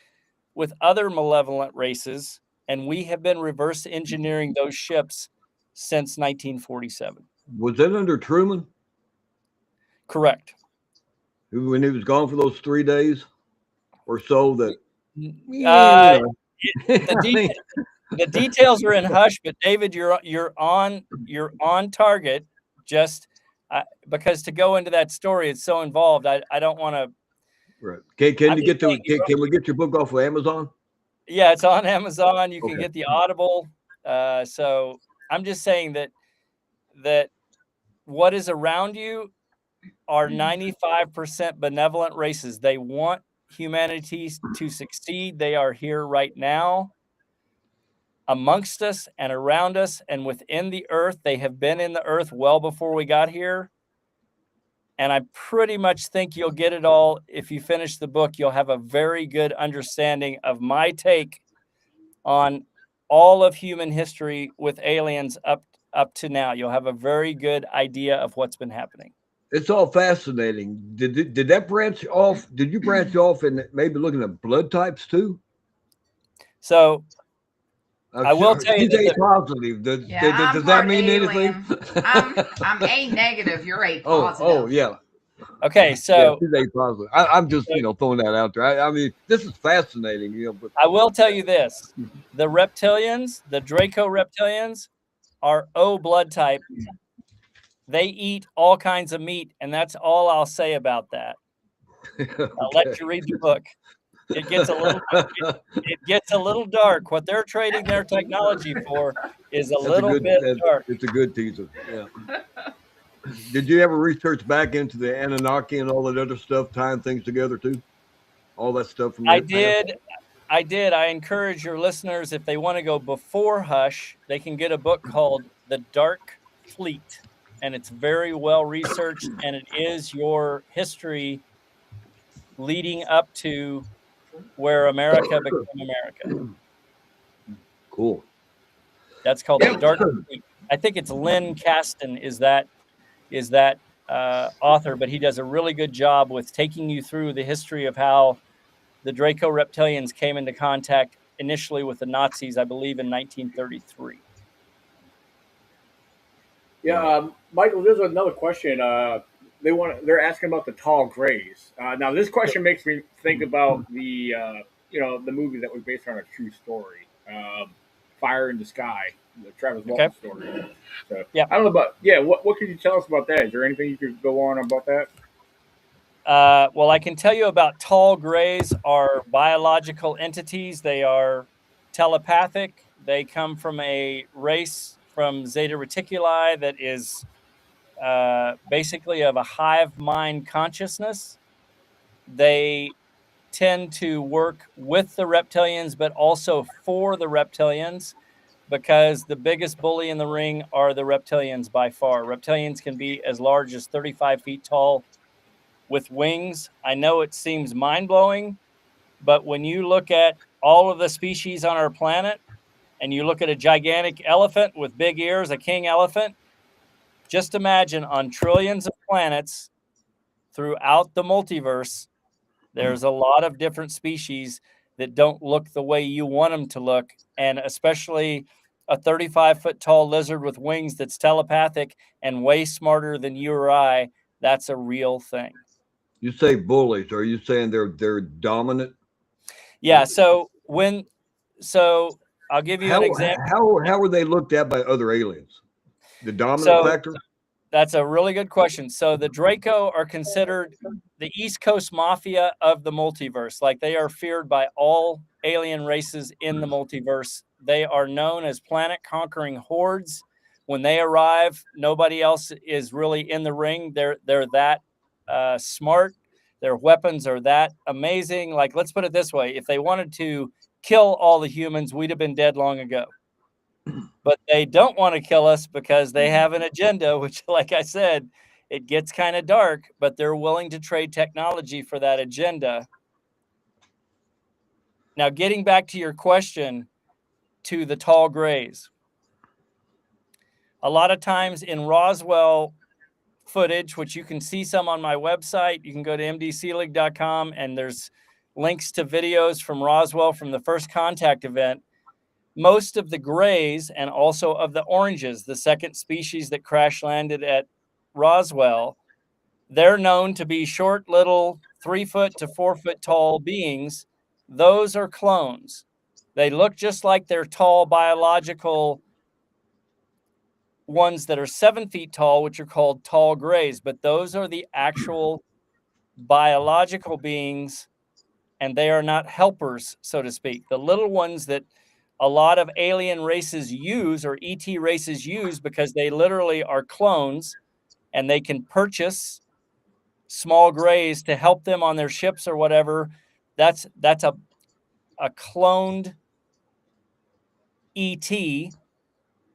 with other malevolent races. And we have been reverse engineering those ships since 1947. Was that under Truman? Correct. When he was gone for those 3 days or so? That the details are in hush, but David, you're on target. Just because to go into that story, it's so involved. I don't want to. Right. Can we get your book off of Amazon? Yeah, it's on Amazon. You can get the Audible. So I'm just saying that what is around you are 95% benevolent races. They want humanity to succeed. They are here right now amongst us and around us and within the earth. They have been in the earth well before we got here. And I pretty much think you'll get it all. If you finish the book, you'll have a very good understanding of my take on all of human history with aliens up to now. You'll have a very good idea of what's been happening. It's all fascinating. Did that branch off? Did you branch off and maybe looking at blood types too? So I will tell you She's A that positive. Does I'm that part mean alien. anything? I'm A negative. You're A Oh, positive. yeah. okay, Yeah, so she's A positive. I'm just, throwing that out there. I mean, this is fascinating, but I will tell you this. The reptilians, the Draco reptilians, are O blood type. They eat all kinds of meat, and that's all I'll say about that. I'll let you read the book. It gets a little dark. What they're trading their technology for is a little bit dark. It's a good teaser. Yeah. Did you ever research back into the Anunnaki and all that other stuff, tying things together too? All that stuff from I their past? did. I encourage your listeners, if they want to go before Hush, they can get a book called The Dark Fleet. And it's very well researched, and it is your history leading up to where America became America. Cool. That's called The Dark Fleet. I think it's Lynn Kasten is that author, but he does a really good job with taking you through the history of how the Draco reptilians came into contact initially with the Nazis, I believe, in 1933. Yeah, Michael, there's another question. They're asking about the tall grays. Now, this question makes me think about the the movie that was based on a true story, Fire in the Sky, the Travis Walton story. So, yeah, I don't know about what can you tell us about that? Is there anything you could go on about that? Well, I can tell you about tall grays are biological entities. They are telepathic. They come from a race from Zeta Reticuli that is basically of a hive mind consciousness. They tend to work with the reptilians, but also for the reptilians, because the biggest bully in the ring are the reptilians by far. Reptilians can be as large as 35 feet tall with wings. I know it seems mind-blowing, but when you look at all of the species on our planet and you look at a gigantic elephant with big ears, a king elephant, just imagine on trillions of planets throughout the multiverse, there's a lot of different species that don't look the way you want them to look, and especially a 35-foot tall lizard with wings that's telepathic and way smarter than you or I. That's a real thing. You say bullies. Are you saying they're dominant? Yeah. So I'll give you an example. How were they looked at by other aliens? The dominant factor? That's a really good question. So the Draco are considered the East Coast mafia of the multiverse. Like, they are feared by all alien races in the multiverse. They are known as planet-conquering hordes. When they arrive, nobody else is really in the ring. They're that smart. Their weapons are that amazing. Like, let's put it this way. If they wanted to kill all the humans, we'd have been dead long ago. But they don't want to kill us because they have an agenda, which, like I said, it gets kind of dark, but they're willing to trade technology for that agenda. Now, getting back to your question to the tall grays. A lot of times in Roswell footage, which you can see some on my website, you can go to mdseelig.com, and there's links to videos from Roswell from the first contact event. Most of the grays and also of the oranges, the second species that crash landed at Roswell, they're known to be short, little 3-foot to 4-foot tall beings. Those are clones. They look just like their tall biological ones that are 7 feet tall, which are called tall grays. But those are the actual biological beings, and they are not helpers, so to speak. The little ones that a lot of alien races use, or ET races use, because they literally are clones, and they can purchase small grays to help them on their ships or whatever. That's a cloned ET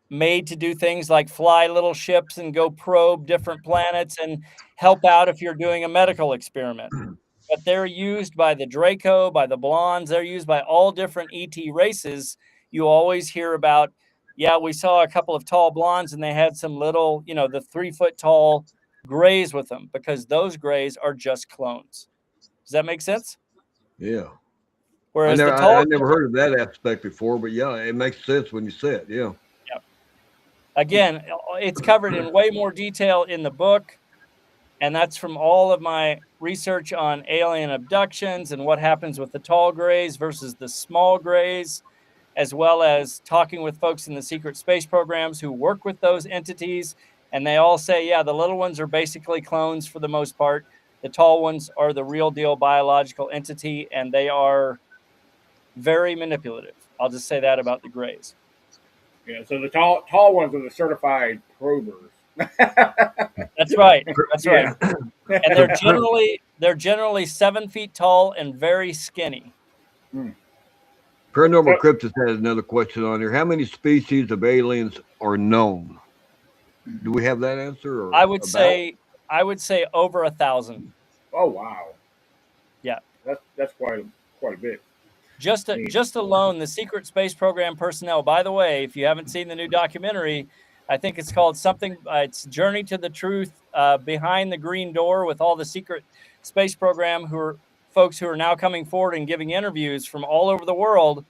made to do things like fly little ships and go probe different planets and help out if you're doing a medical experiment. But they're used by the Draco, by the Blondes. They're used by all different ET races. you always hear about, yeah, we saw a couple of tall blondes and they had some little, the 3-foot tall grays with them, because those grays are just clones. Does that make sense? Yeah. Whereas the I tall, never heard of that aspect before, but yeah, it makes sense when you say it. Yeah. again, it's covered in way more detail in the book. And that's from all of my research on alien abductions and what happens with the tall grays versus the small grays, as well as talking with folks in the secret space programs who work with those entities. And they all say, yeah, the little ones are basically clones for the most part. The tall ones are the real deal biological entity, and they are very manipulative. I'll just say that about the grays. Yeah, so the tall ones are the certified probers. That's right. That's right. Yeah. And they're generally 7 feet tall and very skinny. Paranormal Cryptid has another question on here. How many species of aliens are known? Do we have that answer? Or I would say over 1,000. Oh wow. Yeah. That's quite a bit. Just alone, the secret space program personnel. By the way, if you haven't seen the new documentary, I think it's called something. It's Journey to the Truth Behind the Green Door, with all the secret space program folks who are now coming forward and giving interviews from all over the world.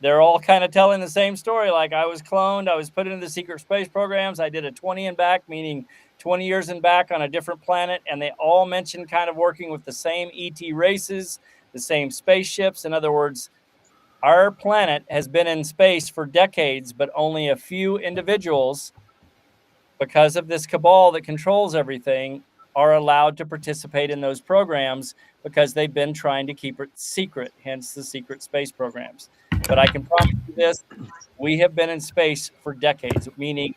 They're all kind of telling the same story. Like, I was cloned, I was put into the secret space programs. I did a 20 and back, meaning 20 years and back on a different planet, and they all mentioned kind of working with the same ET races, the same spaceships. In other words, our planet has been in space for decades, but only a few individuals, because of this cabal that controls everything, are allowed to participate in those programs because they've been trying to keep it secret, hence the secret space programs. But I can promise you this, we have been in space for decades, meaning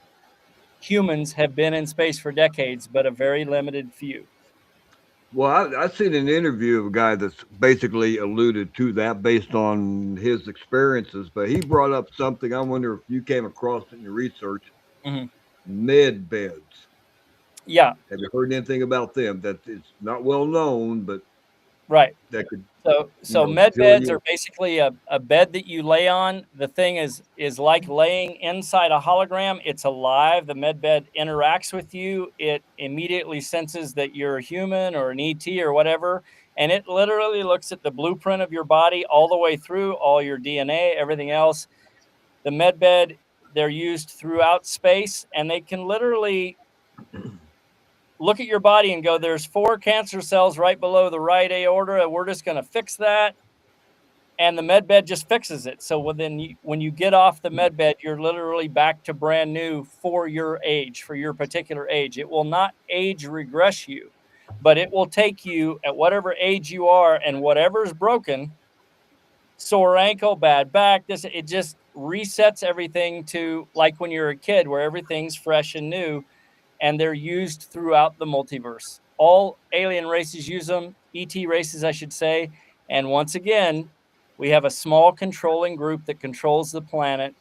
humans have been in space for decades, but a very limited few. Well, I've seen an interview of a guy that's basically alluded to that based on his experiences, but he brought up something. I wonder if you came across it in your research. Mhm. Med beds. Yeah, Have you heard anything about them? That is not well known, but right. that could. So know, med fill beds you- are basically a bed that you lay on. The thing is like laying inside a hologram. It's alive. The med bed interacts with you. It immediately senses that you're a human or an ET or whatever. And it literally looks at the blueprint of your body all the way through, all your DNA, everything else. The med bed, they're used throughout space, and they can literally look at your body and go, there's 4 cancer cells right below the right aorta, and we're just going to fix that. And the med bed just fixes it. So when you get off the med bed, you're literally back to brand new for your age, for your particular age. It will not age regress you, but it will take you at whatever age you are, and whatever's broken, sore ankle, bad back, it just resets everything to like when you're a kid, where everything's fresh and new. And they're used throughout the multiverse. All alien races use them, ET races, I should say. And once again, we have a small controlling group that controls the planet.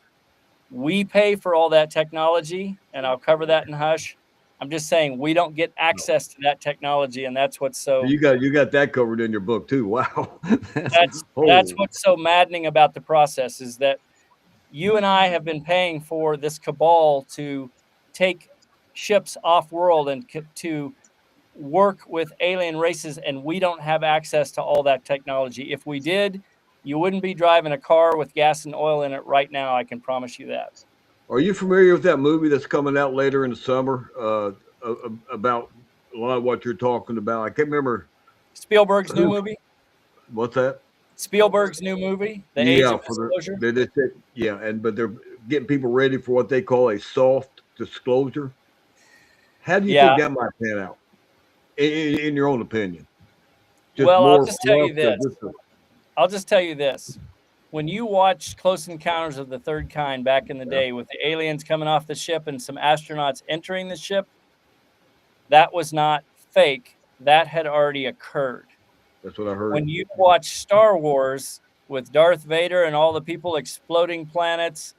We pay for all that technology, and I'll cover that in hush. I'm just saying we don't get access to that technology, and that's what's so. You got that covered in your book too. Wow. That's what's so maddening about the process, is that you and I have been paying for this cabal to take ships off world and to work with alien races, and we don't have access to all that technology. If we did, you wouldn't be driving a car with gas and oil in it right now. I can promise you that. Are you familiar with that movie that's coming out later in the summer about a lot of what you're talking about? I can't remember. Spielberg's new movie? What's that? Spielberg's new movie, The Age of Disclosure? But they're getting people ready for what they call a soft disclosure. How do you think that might pan out, in your own opinion? I'll just tell you this. When you watch Close Encounters of the Third Kind back in the day, with the aliens coming off the ship and some astronauts entering the ship, that was not fake. That had already occurred. That's what I heard. When you watch Star Wars with Darth Vader and all the people exploding planets,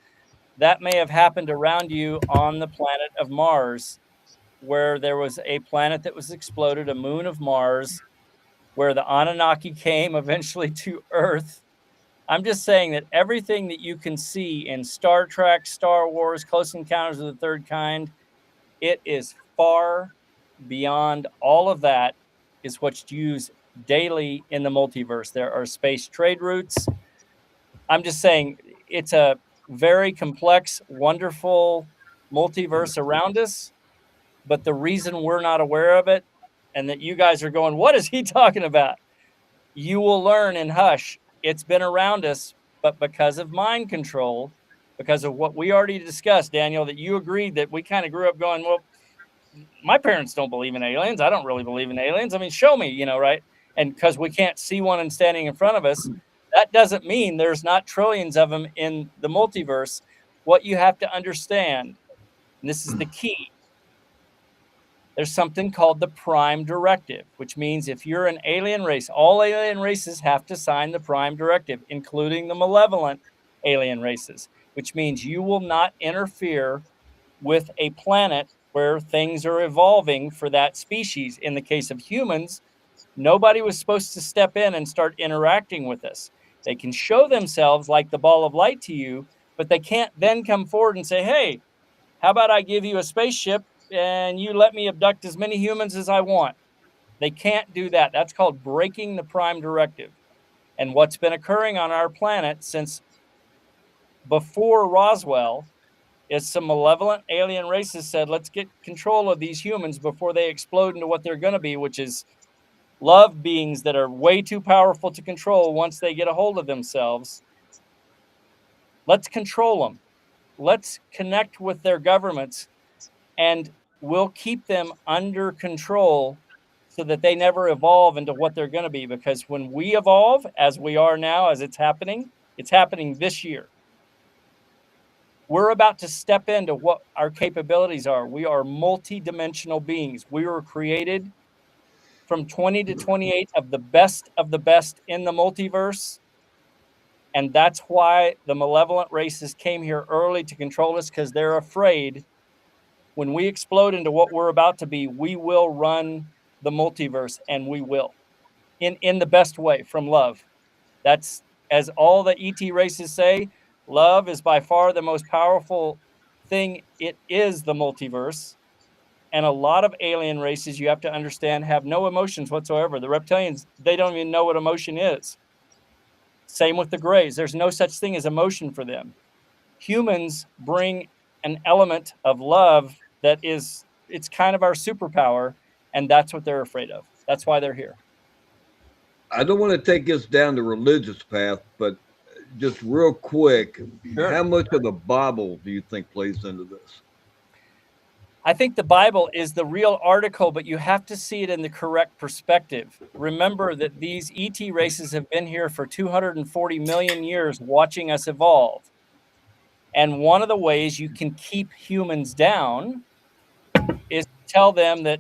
that may have happened around you on the planet of Mars, where there was a planet that was exploded, a moon of Mars, where the Anunnaki came eventually to Earth I'm just saying that everything that you can see in Star Trek, Star Wars, Close Encounters of the Third Kind, it is far beyond all of that is what's used daily in the multiverse. There are space trade routes. I'm just saying it's a very complex, wonderful multiverse around us. But the reason we're not aware of it and that you guys are going, what is he talking about? You will learn in hush. It's been around us, but because of mind control, because of what we already discussed, Daniel, that you agreed that we kind of grew up going, well, my parents don't believe in aliens. I don't really believe in aliens. I mean, show me, right? And because we can't see one and standing in front of us, that doesn't mean there's not trillions of them in the multiverse. What you have to understand, and this is the key, there's something called the Prime Directive, which means if you're an alien race, all alien races have to sign the Prime Directive, including the malevolent alien races, which means you will not interfere with a planet where things are evolving for that species. In the case of humans, nobody was supposed to step in and start interacting with us. They can show themselves like the ball of light to you, but they can't then come forward and say, hey, how about I give you a spaceship and you let me abduct as many humans as I want? They can't do that. That's called breaking the Prime Directive. And what's been occurring on our planet since before Roswell is some malevolent alien races said, let's get control of these humans before they explode into what they're going to be, which is love beings that are way too powerful to control once they get a hold of themselves. Let's control them. Let's connect with their governments, and we'll keep them under control so that they never evolve into what they're going to be. Because when we evolve, as we are now, as it's happening this year. We're about to step into what our capabilities are. We are multi-dimensional beings. We were created from 20 to 28 of the best in the multiverse. And that's why the malevolent races came here early to control us, because they're afraid when we explode into what we're about to be, we will run the multiverse, and we will in the best way, from love. That's, as all the ET races say, love is by far the most powerful thing. It is the multiverse. And a lot of alien races, you have to understand, have no emotions whatsoever. The reptilians, they don't even know what emotion is. Same with the Greys. There's no such thing as emotion for them. Humans bring an element of love that is, it's kind of our superpower, and that's what they're afraid of. That's why they're here. I don't want to take us down the religious path, but just real quick, Sure. How much of the Bible do you think plays into this? I think the Bible is the real article, but you have to see it in the correct perspective. Remember that these ET races have been here for 240 million years watching us evolve. And one of the ways you can keep humans down is to tell them that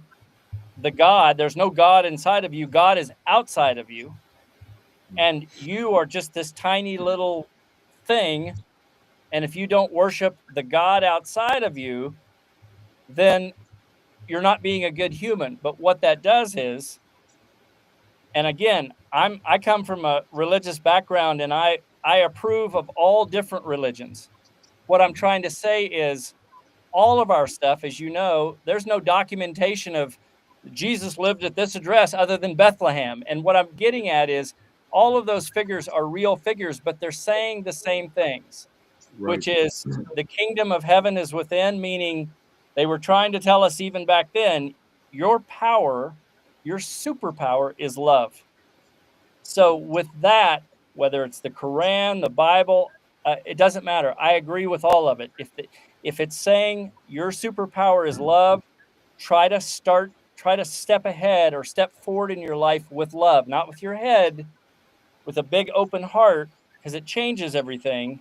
there's no God inside of you. God is outside of you. And you are just this tiny little thing. And if you don't worship the God outside of you, then you're not being a good human. But what that does is, and again, I come from a religious background, and I approve of all different religions. What I'm trying to say is, all of our stuff, as you know, there's no documentation of Jesus lived at this address other than Bethlehem. And what I'm getting at is, all of those figures are real figures, but they're saying the same things, which is the kingdom of heaven is within, meaning they were trying to tell us even back then, your power, your superpower is love. So with that, whether it's the Quran, the Bible, it doesn't matter. I agree with all of it. If it's saying your superpower is love, try to step ahead or step forward in your life with love, not with your head, with a big open heart, because it changes everything.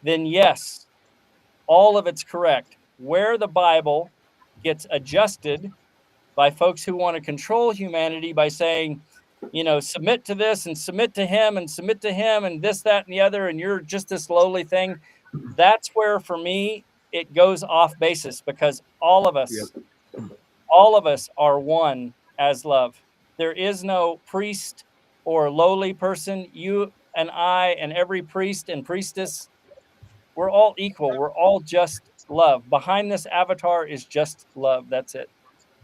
Then yes, all of it's correct. Where the Bible gets adjusted by folks who want to control humanity by saying, submit to this and submit to him and submit to him and this, that, and the other, and you're just this lowly thing. That's where, for me, it goes off basis, because all of us are one as love. There is no priest or lowly person. and I and every priest and priestess, we're all equal. We're all just love. Behind this avatar is just love. That's it.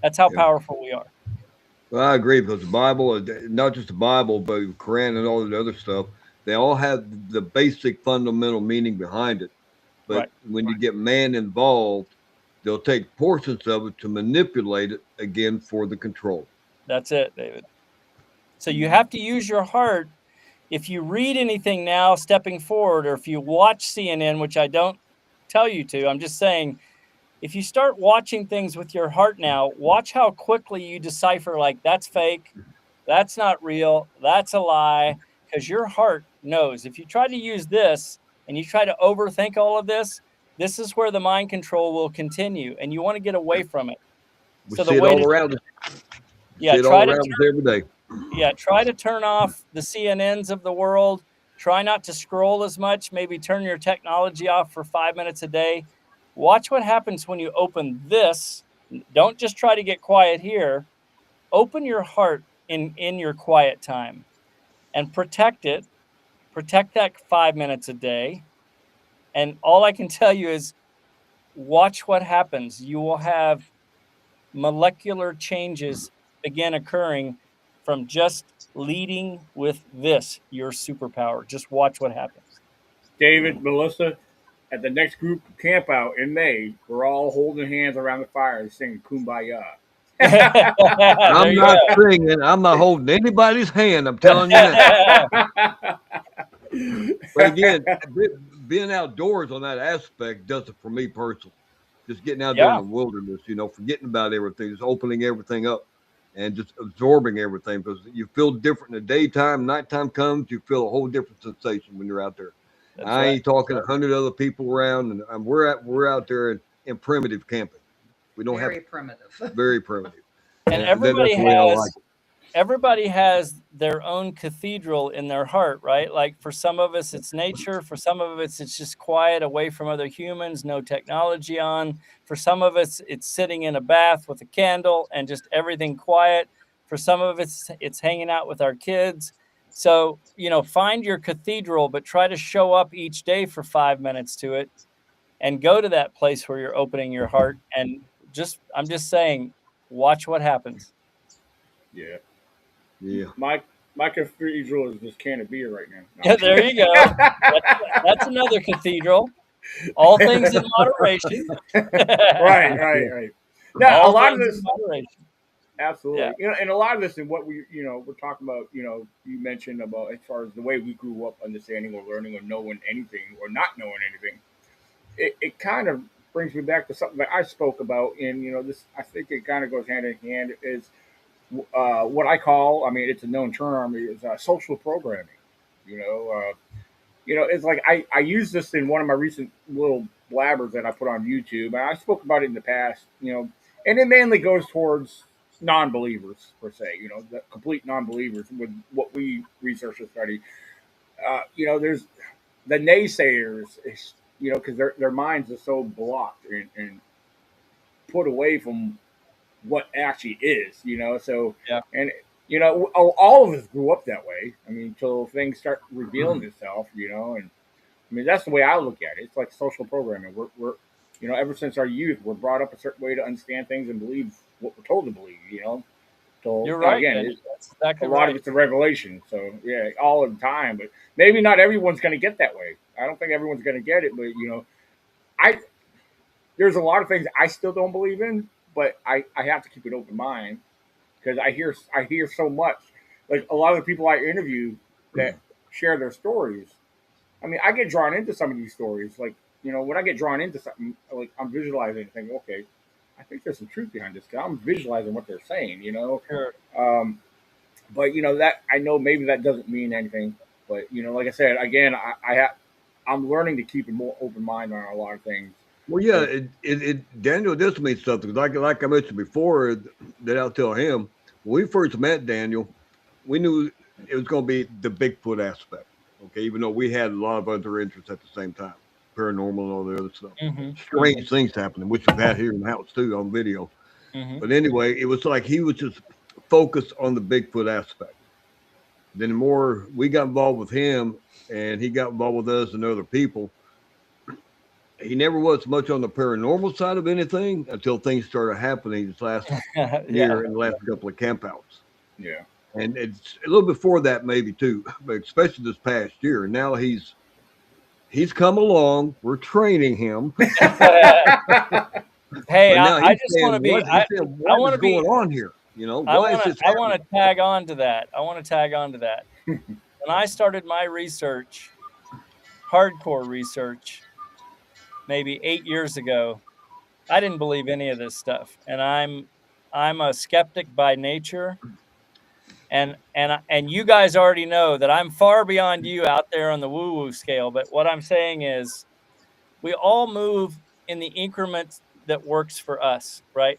That's how Yeah. powerful we are. Well, I agree because the Bible, not just the Bible, but the Quran and all the other stuff, they all have the basic fundamental meaning behind it. But Right. when you get man involved, they'll take portions of it to manipulate it again for the control. That's it, David. So you have to use your heart. If you read anything now stepping forward, or if you watch CNN, which I don't tell you to, I'm just saying, if you start watching things with your heart now, watch how quickly you decipher, like, that's fake, that's not real, that's a lie, because your heart knows. If you try to use this and you try to overthink all of this, this is where the mind control will continue, and you want to get away from it. We So see the it way all to, around us. yeah, See it try all to around us every day. try to turn off the CNNs of the world. Try not to scroll as much. Maybe turn your technology off for 5 minutes a day. Watch what happens when you open this. Don't just try to get quiet here. Open your heart in your quiet time and protect it. Protect that 5 minutes a day. And all I can tell you is watch what happens. You will have molecular changes begin occurring from just leading with this, your superpower. Just watch what happens. David, Melissa, at the next group camp out in May, we're all holding hands around the fire and singing Kumbaya. I'm not singing. I'm not holding anybody's hand. I'm telling you that. But again, being outdoors on that aspect does it for me personally. Just getting out there in the wilderness, forgetting about everything, just opening everything up and just absorbing everything, because you feel different in the daytime. Nighttime comes, you feel a whole different sensation when you're out there. I ain't talking 100 other people around, and we're out there in primitive camping. We don't Very have primitive. very primitive. And everybody has their own cathedral in their heart, right? Like for some of us, it's nature. For some of us, it's just quiet, away from other humans, no technology on. For some of us, it's sitting in a bath with a candle and just everything quiet. For some of us, it's hanging out with our kids. So, find your cathedral, but try to show up each day for 5 minutes to it and go to that place where you're opening your heart. And I'm just saying, watch what happens. Yeah. Yeah. My cathedral is this can of beer right now. Yeah, there you go. That's another cathedral. All things in moderation. Right. Now, a lot of this, moderation. Absolutely. Yeah. And a lot of this, and what we're talking about, you mentioned about as far as the way we grew up understanding or learning or knowing anything or not knowing anything, it kind of brings me back to something that I spoke about. And, this, I think it kind of goes hand in hand, is what I call, it's a known term, is social programming. It's like I use this in one of my recent little blabbers that I put on YouTube, and I spoke about it in the past, and it mainly goes towards non-believers per se, the complete non-believers with what we research and study. There's the naysayers, because their minds are so blocked and put away from what actually is, so, and, all of us grew up that way. Until things start revealing itself, and that's the way I look at it. It's like social programming. We're ever since our youth, we're brought up a certain way to understand things and believe what we're told to believe, So you're right. Again, that's exactly a lot of it's a revelation. So yeah, all of the time, but maybe not everyone's going to get that way. I don't think everyone's going to get it, but there's a lot of things I still don't believe in, but I have to keep an open mind, because I hear so much. Like a lot of the people I interview that share their stories, I get drawn into some of these stories. Like, when I get drawn into something, like I'm visualizing and thinking, okay, I think there's some truth behind this. I'm visualizing what they're saying, Sure. But that I know maybe that doesn't mean anything. But like I said, again, I'm learning to keep a more open mind on a lot of things. Well, yeah, Daniel does mean something. Like I mentioned before, that I'll tell him, when we first met Daniel, we knew it was going to be the Bigfoot aspect. Okay, even though we had a lot of other interests at the same time, paranormal and all the other stuff, strange things happening, which we've had here in the house too on video. But anyway, it was like he was just focused on the Bigfoot aspect. Then the more we got involved with him, and he got involved with us and other people, he never was much on the paranormal side of anything until things started happening this last Yeah. year and the last couple of campouts. Yeah. And it's a little before that maybe too, but especially this past year. And now he's come along. We're training him. Hey, But now I he's just saying, want to be. what, he's saying, I what want is to be. going on here? You know, I why is want this to. I want happening? to tag on to that. I want to tag on to that. When I started my research, hardcore research, maybe 8 years ago, I didn't believe any of this stuff, and I'm a skeptic by nature. And you guys already know that I'm far beyond you out there on the woo-woo scale. But what I'm saying is, we all move in the increments that works for us, right?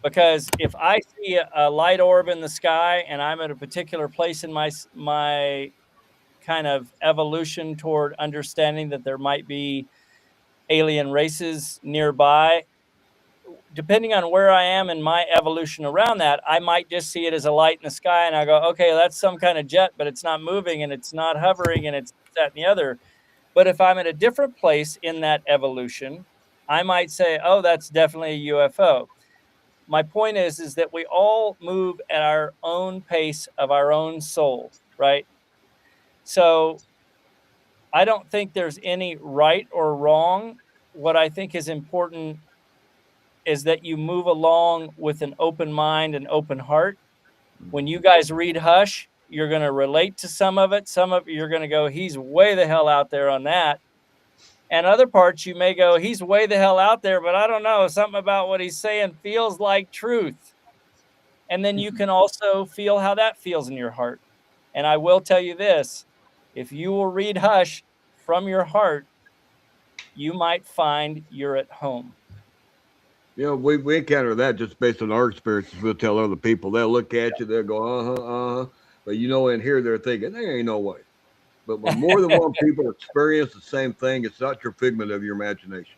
Because if I see a light orb in the sky and I'm at a particular place in my kind of evolution toward understanding that there might be alien races nearby, depending on where I am in my evolution around that, I might just see it as a light in the sky and I go, okay, that's some kind of jet, but it's not moving and it's not hovering and it's that and the other. But if I'm at a different place in that evolution, I might say, oh, that's definitely a UFO. My point is that we all move at our own pace of our own soul, right? So I don't think there's any right or wrong. What I think is important is that you move along with an open mind and open heart. When you guys read Hush, you're going to relate to some of it. Some of it, you're going to go, he's way the hell out there on that. And other parts, you may go, he's way the hell out there, but I don't know. Something about what he's saying feels like truth. And then you can also feel how that feels in your heart. And I will tell you this, if you will read Hush from your heart, you might find you're at home. You know, we encounter that just based on our experiences. We'll tell other people. They'll look at you. They'll go, uh-huh. But you know, in here, they're thinking, there ain't no way. But when more than one people experience the same thing, it's not your figment of your imagination.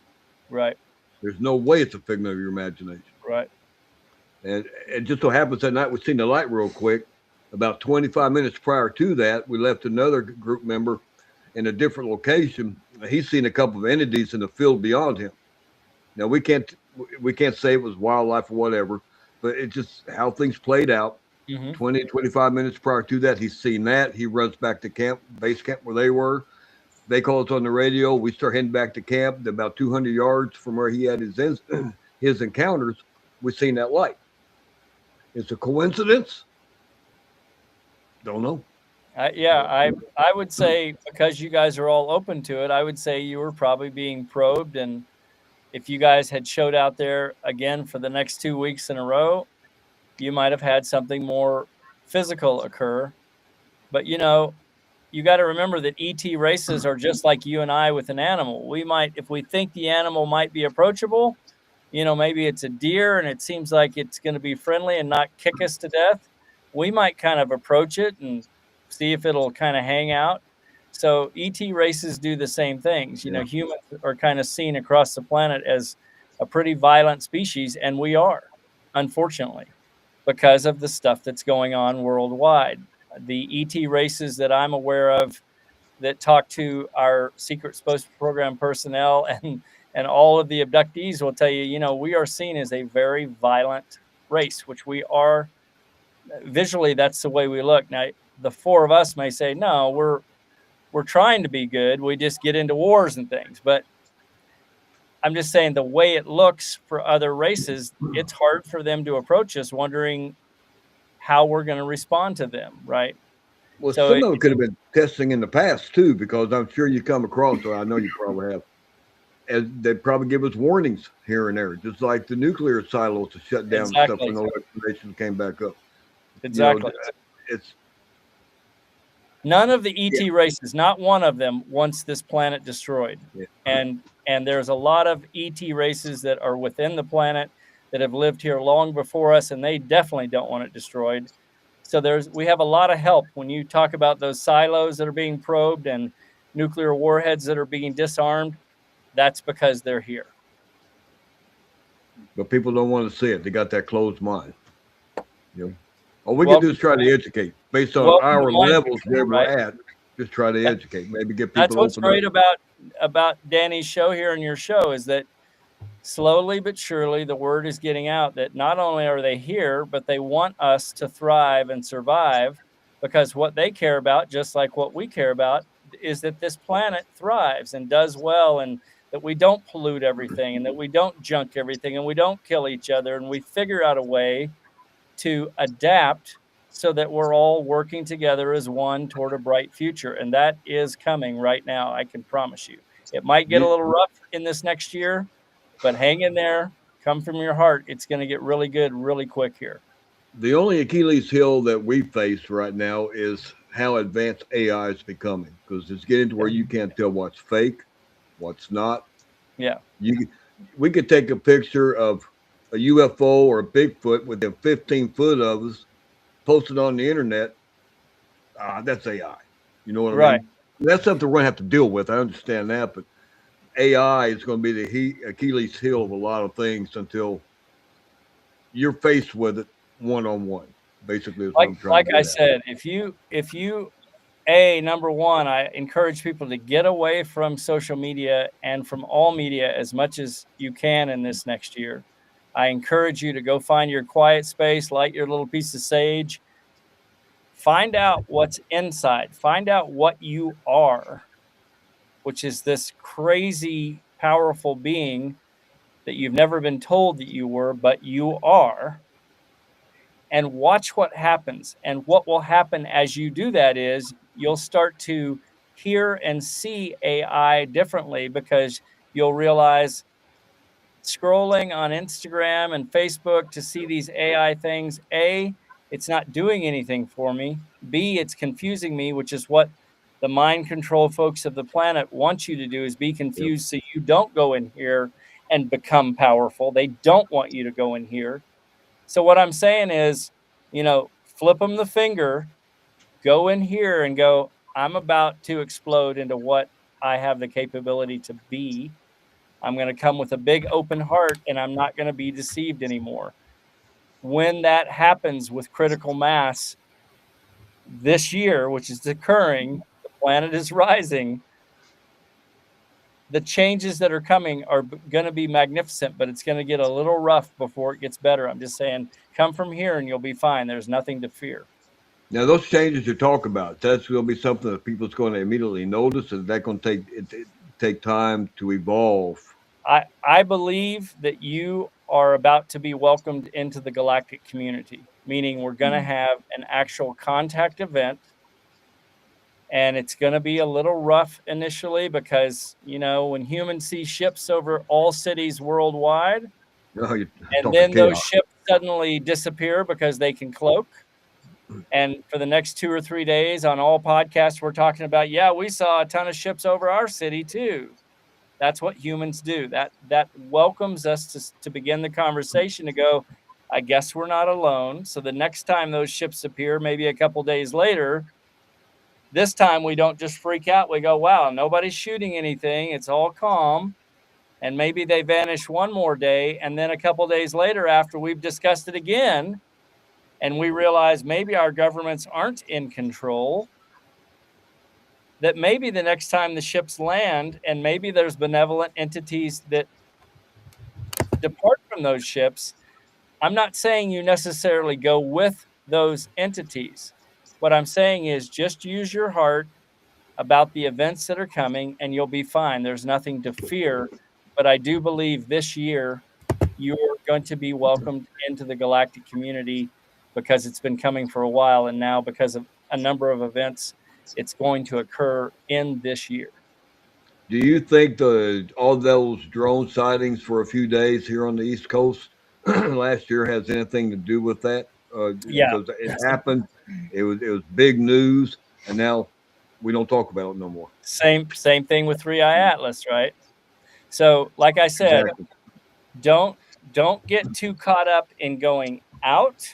Right. There's no way it's a figment of your imagination. Right. And it just so happens that night we seen the light real quick. About 25 minutes prior to that, we left another group member in a different location. He's seen a couple of entities in the field beyond him. Now we can't say it was wildlife or whatever, but it's just how things played out. 20, 25 minutes prior to that, he's seen that. He runs back to camp, base camp where they were. They call us on the radio. We start heading back to camp. About 200 yards from where he had his encounters, we seen that light. It's a coincidence? Don't know. I would say, because you guys are all open to it, I would say you were probably being probed. And if you guys had showed out there again for the next 2 weeks in a row, you might have had something more physical occur. But, you know, you got to remember that ET races are just like you and I with an animal. We might, if we think the animal might be approachable, you know, maybe it's a deer and it seems like it's going to be friendly and not kick us to death, we might kind of approach it and see if it'll kind of hang out. So ET races do the same things. You know, humans are kind of seen across the planet as a pretty violent species, and we are, unfortunately, because of the stuff that's going on worldwide. The ET races that I'm aware of that talk to our secret space program personnel and all of the abductees will tell you, you know, we are seen as a very violent race, which we are. Visually, that's the way we look. Now, the four of us may say, no, we're trying to be good. We just get into wars and things. But I'm just saying the way it looks for other races, it's hard for them to approach us wondering how we're going to respond to them, right? Well, so some of it could have been testing in the past too, because I'm sure you come across, or I know you probably have, and they probably give us warnings here and there, just like the nuclear silos to shut down and stuff when no information came back up. Exactly. You know, it's none of the ET races, not one of them wants this planet destroyed. And there's a lot of ET races that are within the planet that have lived here long before us, and they definitely don't want it destroyed. So we have a lot of help when you talk about those silos that are being probed and nuclear warheads that are being disarmed. That's because they're here. But people don't want to see it. They got that closed mind. You know? All we Well- can do is try to educate based on Welcome to our mind levels where control, we're at. Just try to educate, maybe get people That's to what's open great up. about Danny's show here and your show is that slowly but surely the word is getting out that not only are they here, but they want us to thrive and survive, because what they care about, just like what we care about, is that this planet thrives and does well, and that we don't pollute everything, and that we don't junk everything, and we don't kill each other, and we figure out a way to adapt so that we're all working together as one toward a bright future. And that is coming right now, I can promise you. It might get a little rough in this next year, but hang in there, come from your heart. It's going to get really good really quick here. The only Achilles heel that we face right now is how advanced AI is becoming, because it's getting to where you can't tell what's fake, what's not. Yeah. We could take a picture of a UFO or a Bigfoot within 15 foot of us, post it on the internet. That's AI. You know what I Right. mean? That's something we're going to have to deal with. I understand that, but AI is going to be the Achilles heel of a lot of things until you're faced with it one-on-one. Basically, is what I'm trying Like to I get at. said, if you number one, I encourage people to get away from social media and from all media as much as you can in this next year. I encourage you to go find your quiet space, light your little piece of sage, find out what's inside, find out what you are, which is this crazy, powerful being that you've never been told that you were, but you are. And watch what happens. And what will happen as you do that is you'll start to hear and see AI differently, because you'll realize scrolling on Instagram and Facebook to see these AI things, A, it's not doing anything for me. B, it's confusing me, which is what the mind control folks of the planet want you to do, is be confused so you don't go in here and become powerful. They don't want you to go in here. So what I'm saying is, flip them the finger, go in here and go, I'm about to explode into what I have the capability to be. I'm going to come with a big open heart, and I'm not going to be deceived anymore. When that happens with critical mass this year, which is occurring, the planet is rising. The changes that are coming are going to be magnificent, but it's going to get a little rough before it gets better. I'm just saying, come from here and you'll be fine. There's nothing to fear. Now, those changes you talk about, that's going to be something that people's going to immediately notice, and that's going to take time to evolve. I believe that you are about to be welcomed into the galactic community, meaning we're going to have an actual contact event. And it's going to be a little rough initially because, when humans see ships over all cities worldwide, and then those ships suddenly disappear because they can cloak. And for the next 2 or 3 days on all podcasts, we're talking about, we saw a ton of ships over our city too. That's what humans do. That welcomes us to begin the conversation, to go, I guess we're not alone. So the next time those ships appear, maybe a couple days later, this time we don't just freak out. We go, wow, nobody's shooting anything. It's all calm. And maybe they vanish one more day. And then a couple days later, after we've discussed it again, and we realize maybe our governments aren't in control, that maybe the next time the ships land, and maybe there's benevolent entities that depart from those ships. I'm not saying you necessarily go with those entities. What I'm saying is just use your heart about the events that are coming, and you'll be fine. There's nothing to fear. But I do believe this year you're going to be welcomed into the galactic community, because it's been coming for a while, and now because of a number of events, it's going to occur in this year. Do you think all those drone sightings for a few days here on the East Coast last year has anything to do with that? Because it happened, it was big news, and now we don't talk about it no more. Same thing with 3i Atlas, right? So, like I said, Exactly. don't get too caught up in going out,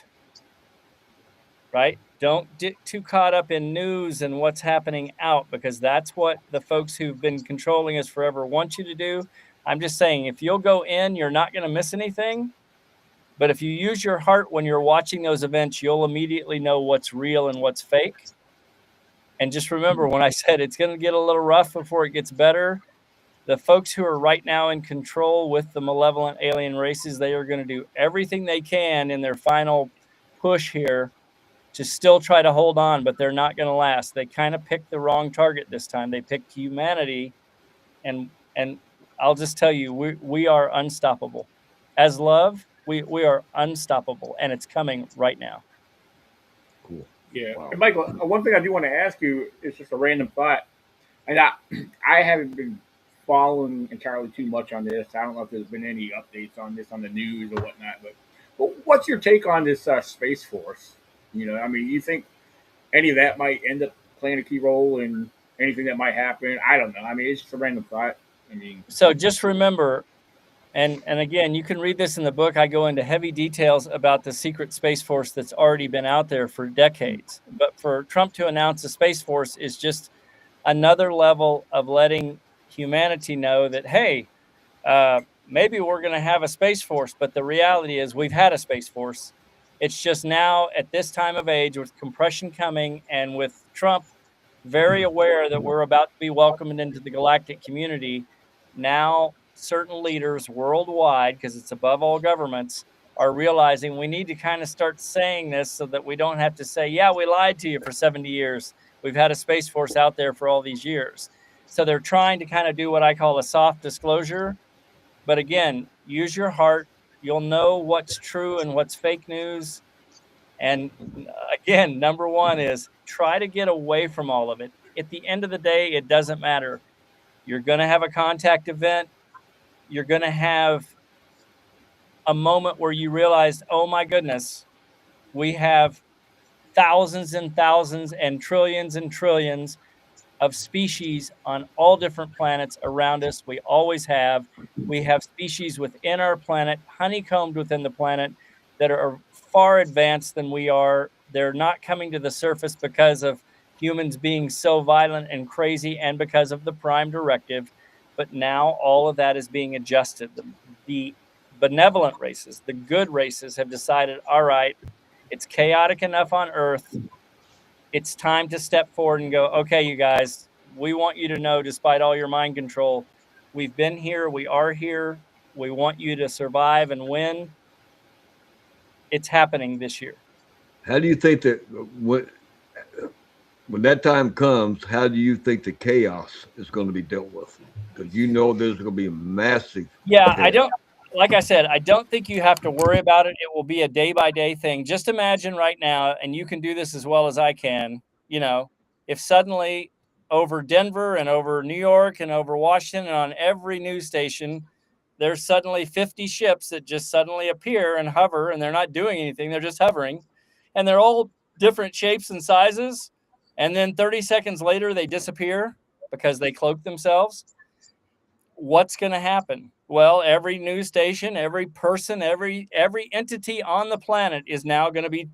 right? Don't get too caught up in news and what's happening out, because that's what the folks who've been controlling us forever want you to do. I'm just saying, if you'll go in, you're not going to miss anything. But if you use your heart when you're watching those events, you'll immediately know what's real and what's fake. And just remember when I said it's going to get a little rough before it gets better, the folks who are right now in control with the malevolent alien races, they are going to do everything they can in their final push here to still try to hold on, but they're not going to last. They kind of picked the wrong target this time. They picked humanity, and I'll just tell you, we are unstoppable. As love, we are unstoppable, and it's coming right now. Cool. Yeah. Wow. And Michael, one thing I do want to ask you is just a random thought. And I haven't been following entirely too much on this. I don't know if there's been any updates on this on the news or whatnot, but what's your take on this Space Force? You know, I mean, you think any of that might end up playing a key role in anything that might happen? I don't know. I mean, it's just a random thought. I mean, So just remember, and again, you can read this in the book. I go into heavy details about the secret Space Force that's already been out there for decades. But for Trump to announce a Space Force is just another level of letting humanity know that, hey, maybe we're going to have a Space Force. But the reality is we've had a Space Force. It's just now at this time of age with compression coming and with Trump very aware that we're about to be welcomed into the galactic community. Now, certain leaders worldwide, because it's above all governments, are realizing we need to kind of start saying this so that we don't have to say, yeah, we lied to you for 70 years. We've had a Space Force out there for all these years. So they're trying to kind of do what I call a soft disclosure. But again, use your heart. You'll know what's true and what's fake news. And again, number one is try to get away from all of it. At the end of the day, it doesn't matter. You're going to have a contact event. You're going to have a moment where you realize, oh my goodness, we have thousands and thousands and trillions of species on all different planets around us. We always have. We have species within our planet, honeycombed within the planet, that are far advanced than we are. They're not coming to the surface because of humans being so violent and crazy and because of the Prime Directive. But now all of that is being adjusted. The benevolent races, the good races, have decided, all right, it's chaotic enough on Earth. It's time to step forward and go, okay, you guys, we want you to know, despite all your mind control, we've been here, we are here, we want you to survive and win. It's happening this year. How do you think that when that time comes, how do you think the chaos is going to be dealt with? Because you know there's going to be massive. Yeah, I don't, like I said, I don't think you have to worry about it. It will be a day-by-day thing. Just imagine right now, and you can do this as well as I can, you know, if suddenly over Denver and over New York and over Washington and on every news station, there's suddenly 50 ships that just suddenly appear and hover, and they're not doing anything. They're just hovering, and they're all different shapes and sizes. And then 30 seconds later, they disappear because they cloak themselves. What's going to happen? Well, every news station, every person, every entity on the planet is now going to be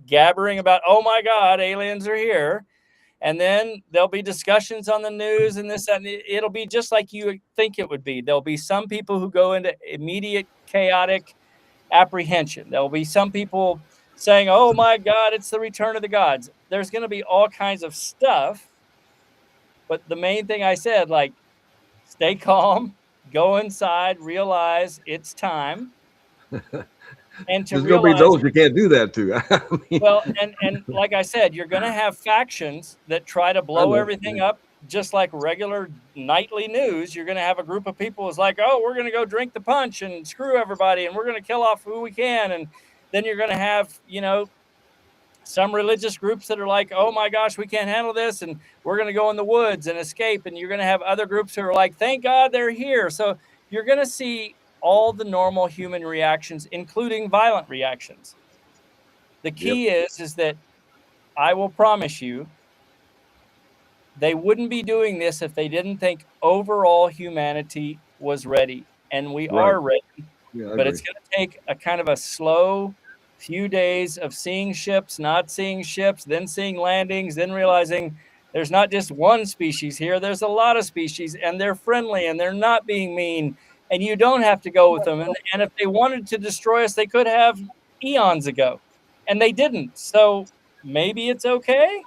gabbering about, oh my God, aliens are here. And then there'll be discussions on the news and this, and it'll be just like you think it would be. There'll be some people who go into immediate chaotic apprehension. There'll be some people saying, oh my God, it's the return of the gods. There's going to be all kinds of stuff. But the main thing I said, like, stay calm, go inside, realize it's time. And to There's going to be those you can't do that to. I mean, well, and like I said, you're going to have factions that try to blow everything up, just like regular nightly news. You're going to have a group of people who's like, oh, we're going to go drink the punch and screw everybody, and we're going to kill off who we can. And then you're going to have, you know, some religious groups that are like, oh my gosh, we can't handle this, and we're going to go in the woods and escape. And you're going to have other groups who are like, thank God they're here. So you're going to see all the normal human reactions, including violent reactions. The key is that I will promise you, they wouldn't be doing this if they didn't think overall humanity was ready. And we are ready. Yeah, but it's going to take a kind of a slow few days of seeing ships, not seeing ships, then seeing landings, then realizing there's not just one species here. There's a lot of species, and they're friendly, and they're not being mean. and you don't have to go with them. And if they wanted to destroy us, they could have eons ago, and they didn't. So maybe it's okay,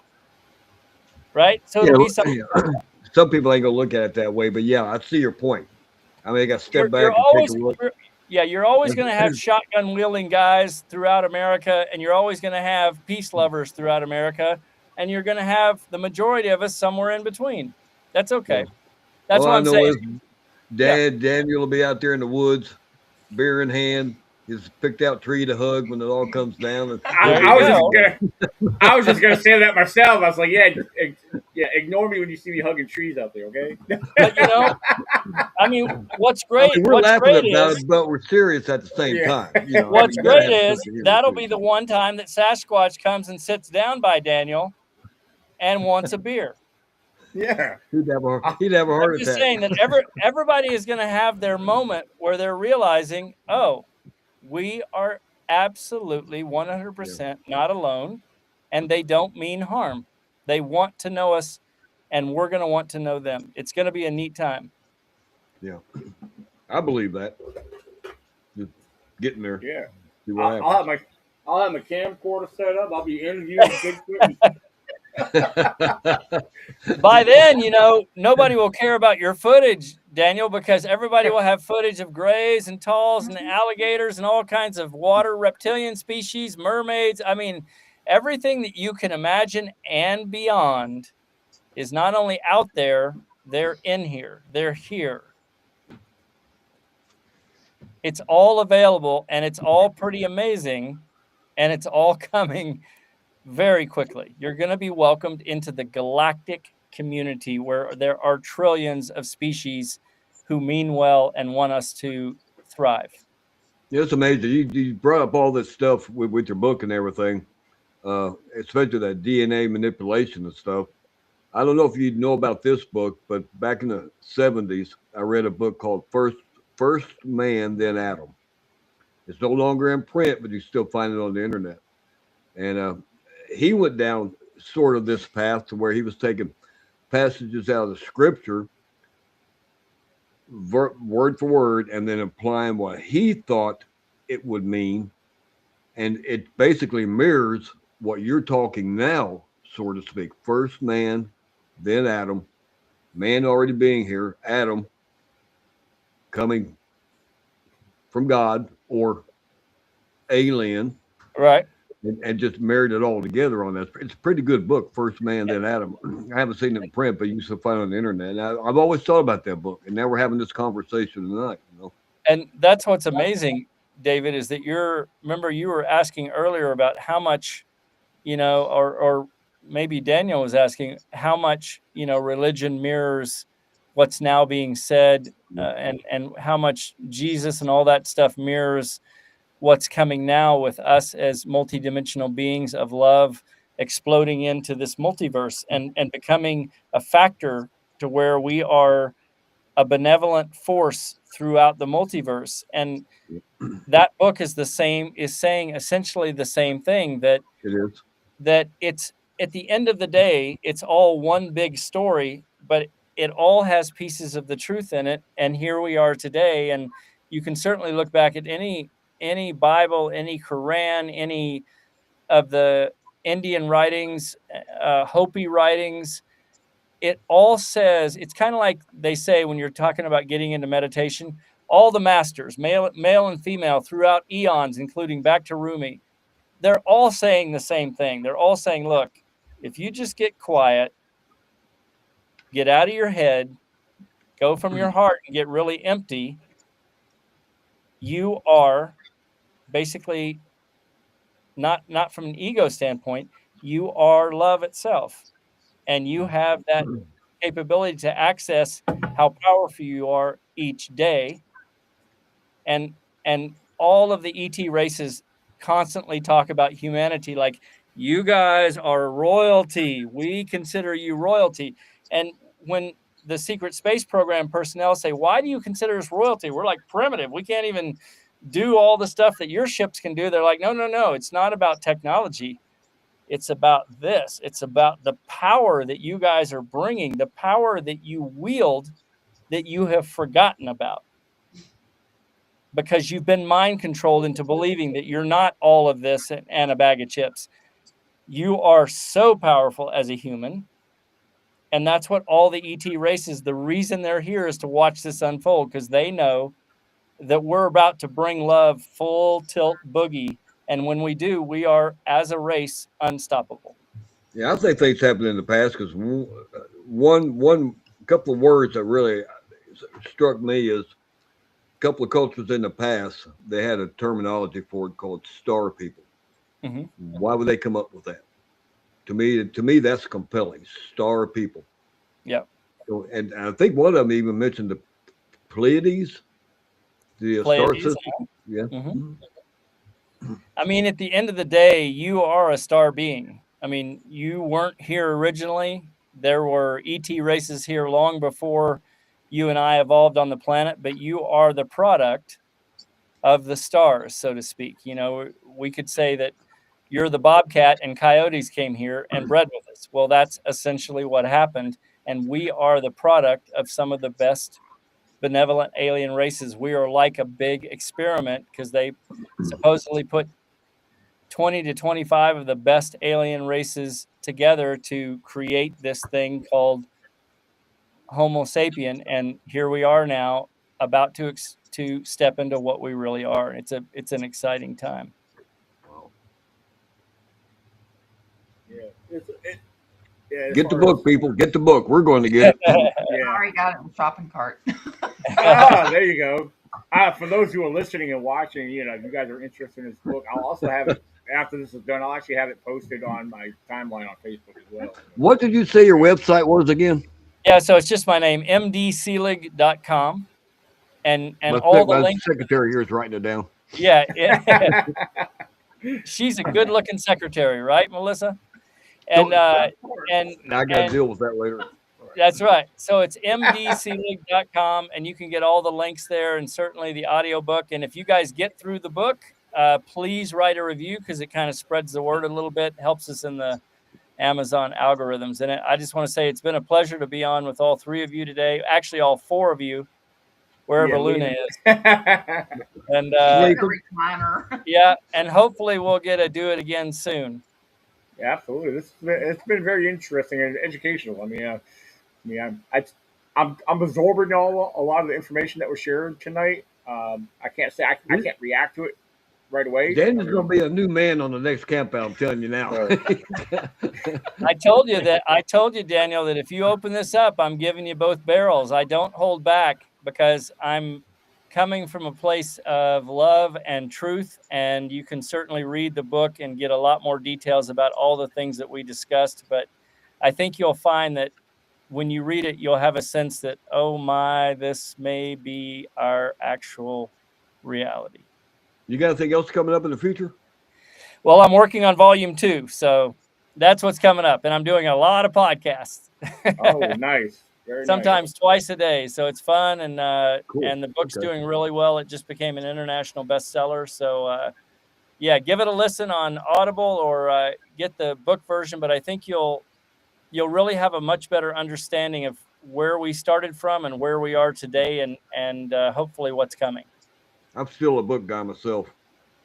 right? So it'll be something. Some people ain't gonna look at it that way, but yeah, I see your point. I mean, they got to step You're back and take always, a look. you're always going to have shotgun wielding guys throughout America, and you're always going to have peace lovers throughout America, and you're going to have the majority of us somewhere in between. That's okay. Yeah. That's All what I I'm know saying. is Daniel will be out there in the woods, beer in hand, his picked out tree to hug when it all comes down. And I was just gonna say that myself. I was like, yeah, ignore me when you see me hugging trees out there, okay? But I mean, what's great? I mean, we're what's laughing great about is, it, but we're serious at the same time. What's great is that'll be the one time that Sasquatch comes and sits down by Daniel and wants a beer. Yeah, he'd have a heart I'm just attack. saying that everybody is going to have their moment where they're realizing, oh, we are absolutely 100% not alone, and they don't mean harm. They want to know us, and we're going to want to know them. It's going to be a neat time. Yeah, I believe that. Just getting there. Yeah, See what I'll have my camcorder set up. I'll be interviewing Bigfoot. By then, nobody will care about your footage, Daniel, because everybody will have footage of grays and talls and alligators and all kinds of water reptilian species, mermaids. I mean, everything that you can imagine and beyond is not only out there, they're in here. They're here. It's all available, and it's all pretty amazing, and it's all coming very quickly. You're going to be welcomed into the galactic community where there are trillions of species who mean well and want us to thrive. Yeah, it's amazing. You brought up all this stuff with your book and everything, especially that DNA manipulation and stuff. I don't know if you know about this book, but back in the 70s, I read a book called First Man, Then Adam. It's no longer in print, but you still find it on the internet. And he went down sort of this path to where he was taking passages out of the scripture, word for word, and then applying what he thought it would mean. And it basically mirrors what you're talking now, so to speak. First man, then Adam, man already being here, Adam coming from God or alien. Right. And just married it all together on that. It's a pretty good book, First Man, Then Adam. I haven't seen it in print, but you can find it on the internet. And I've always thought about that book, and now we're having this conversation tonight. And that's what's amazing, David, is that remember you were asking earlier about how much, or maybe Daniel was asking how much, religion mirrors what's now being said, and how much Jesus and all that stuff mirrors what's coming now with us as multidimensional beings of love exploding into this multiverse and becoming a factor to where we are a benevolent force throughout the multiverse. And that book is saying essentially the same thing, that it is, that it's at the end of the day, it's all one big story, but it all has pieces of the truth in it. And here we are today. And you can certainly look back at any Bible, any Quran, any of the Indian writings, Hopi writings. It all says, it's kind of like they say when you're talking about getting into meditation, all the masters, male and female, throughout eons, including back to Rumi, they're all saying the same thing. They're all saying, look, if you just get quiet, get out of your head, go from your heart and get really empty, you are basically not from an ego standpoint, you are love itself, and you have that capability to access how powerful you are each day. And all of the ET races constantly talk about humanity like, you guys are royalty, we consider you royalty. And when the secret space program personnel say, why do you consider us royalty? We're like primitive, we can't even do all the stuff that your ships can do. They're like, no, it's not about technology. It's about this. It's about the power that you guys are bringing, the power that you wield that you have forgotten about. because you've been mind controlled into believing that you're not all of this and a bag of chips. You are so powerful as a human. And that's what all the ET races, the reason they're here is to watch this unfold, because they know that we're about to bring love full tilt boogie. And when we do, we are, as a race, unstoppable. Yeah, I think things happened in the past because one couple of words that really struck me is a couple of cultures in the past, they had a terminology for it called star people. Mm-hmm. Why would they come up with that? To me, that's compelling. Star people. Yeah. So, and I think one of them even mentioned the Pleiades, the star Pleiades, system. Yeah. Mm-hmm. I mean, at the end of the day, you are a star being. I mean, you weren't here originally. There were ET races here long before you and I evolved on the planet, but you are the product of the stars, so to speak. You know, we could say that you're the bobcat and coyotes came here and bred with us. Well, that's essentially what happened. And we are the product of some of the best benevolent alien races. We are like a big experiment because they supposedly put 20 to 25 of the best alien races together to create this thing called Homo sapien. And here we are now, about to step into what we really are. It's an exciting time. Yeah, Get the book, people. Get the book. We're going to get it. I already got it in the shopping cart. There you go. For those who are listening and watching, you know, if you guys are interested in this book, I'll also have it after this is done. I'll actually have it posted on my timeline on Facebook as well. What did you say your website was again? Yeah, so it's just my name, mdseelig.com. And my all the links. Secretary here is writing it down. Yeah. She's a good looking secretary, right, Melissa? And I got to deal with that later. That's right. So it's mdseelig.com, and you can get all the links there, and certainly the audiobook. And if you guys get through the book, please write a review, because it kind of spreads the word a little bit, helps us in the Amazon algorithms. And I just want to say it's been a pleasure to be on with all three of you today. Actually, all four of you, wherever Luna is. And yeah, and hopefully we'll get to do it again soon. Yeah, absolutely. It's been very interesting and educational. I mean, I'm absorbing a lot of the information that was shared tonight. I can't say I can't react to it right away. Daniel's going to be a new man on the next camp out. I'm telling you now. I told you, Daniel, that if you open this up, I'm giving you both barrels. I don't hold back, because I'm coming from a place of love and truth, and you can certainly read the book and get a lot more details about all the things that we discussed. But I think you'll find that when you read it, you'll have a sense that, oh my, this may be our actual reality. You got anything else coming up in the future? Well, I'm working on volume 2, so that's what's coming up. And I'm doing a lot of podcasts. Oh, nice. Very Sometimes nice. Twice a day. So it's fun. And Cool. And the book's doing really well. It just became an international bestseller. So, yeah, give it a listen on Audible, or get the book version. But I think you'll really have a much better understanding of where we started from and where we are today, and hopefully what's coming. I'm still a book guy myself.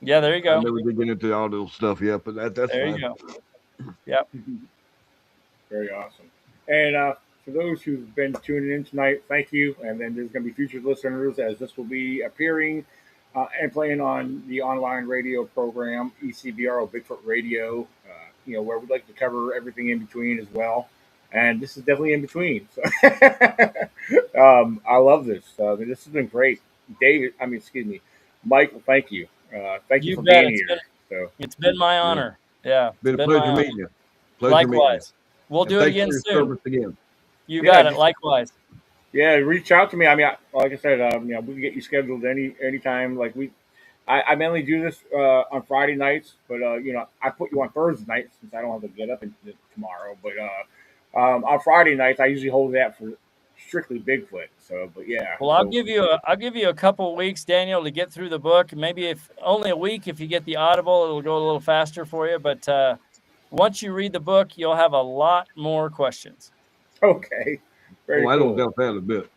Yeah, there you go. I never did get into all those stuff yet, but that's there fine. You go. Yep. Very awesome. And for those who've been tuning in tonight, thank you. And then there's going to be future listeners, as this will be appearing and playing on the online radio program, ECBR, Bigfoot Radio, where we'd like to cover everything in between as well. And this is definitely in between. So I love this. This has been great. Michael, thank you. Thank you for being here. It's been my honor. Yeah. Been a pleasure meeting you. Likewise. We'll do it again soon. Again. You got it. Likewise. Yeah, reach out to me. I mean, like I said, we can get you scheduled anytime. Like I mainly do this on Friday nights, but I put you on Thursday nights since I don't have to get up tomorrow. But on Friday nights, I usually hold that for strictly Bigfoot. So, but yeah. Well, I'll give you a couple of weeks, Daniel, to get through the book. Maybe if only a week. If you get the Audible, it'll go a little faster for you. But once you read the book, you'll have a lot more questions. Okay. I don't doubt that a bit.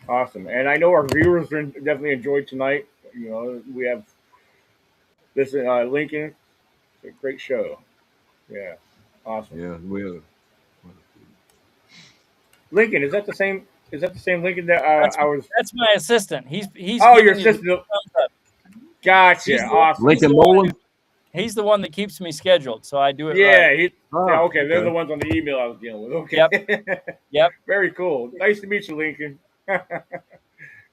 Awesome. And I know our viewers definitely enjoyed tonight. You know, we have this Lincoln. It's a great show. Yeah. Awesome. Yeah, we. Lincoln, is that the same? Is that the same Lincoln that That's I was? that's my assistant. He's Oh, your giving you the sister. thumbs up. Gotcha. He's the, Awesome. he's, the Lincoln one, Nolan. he's the one that keeps me scheduled, so I do it Yeah. right. Yeah, Oh, okay. They're the ones on the email I was dealing with. Okay. Yep. Very cool. Nice to meet you, Lincoln.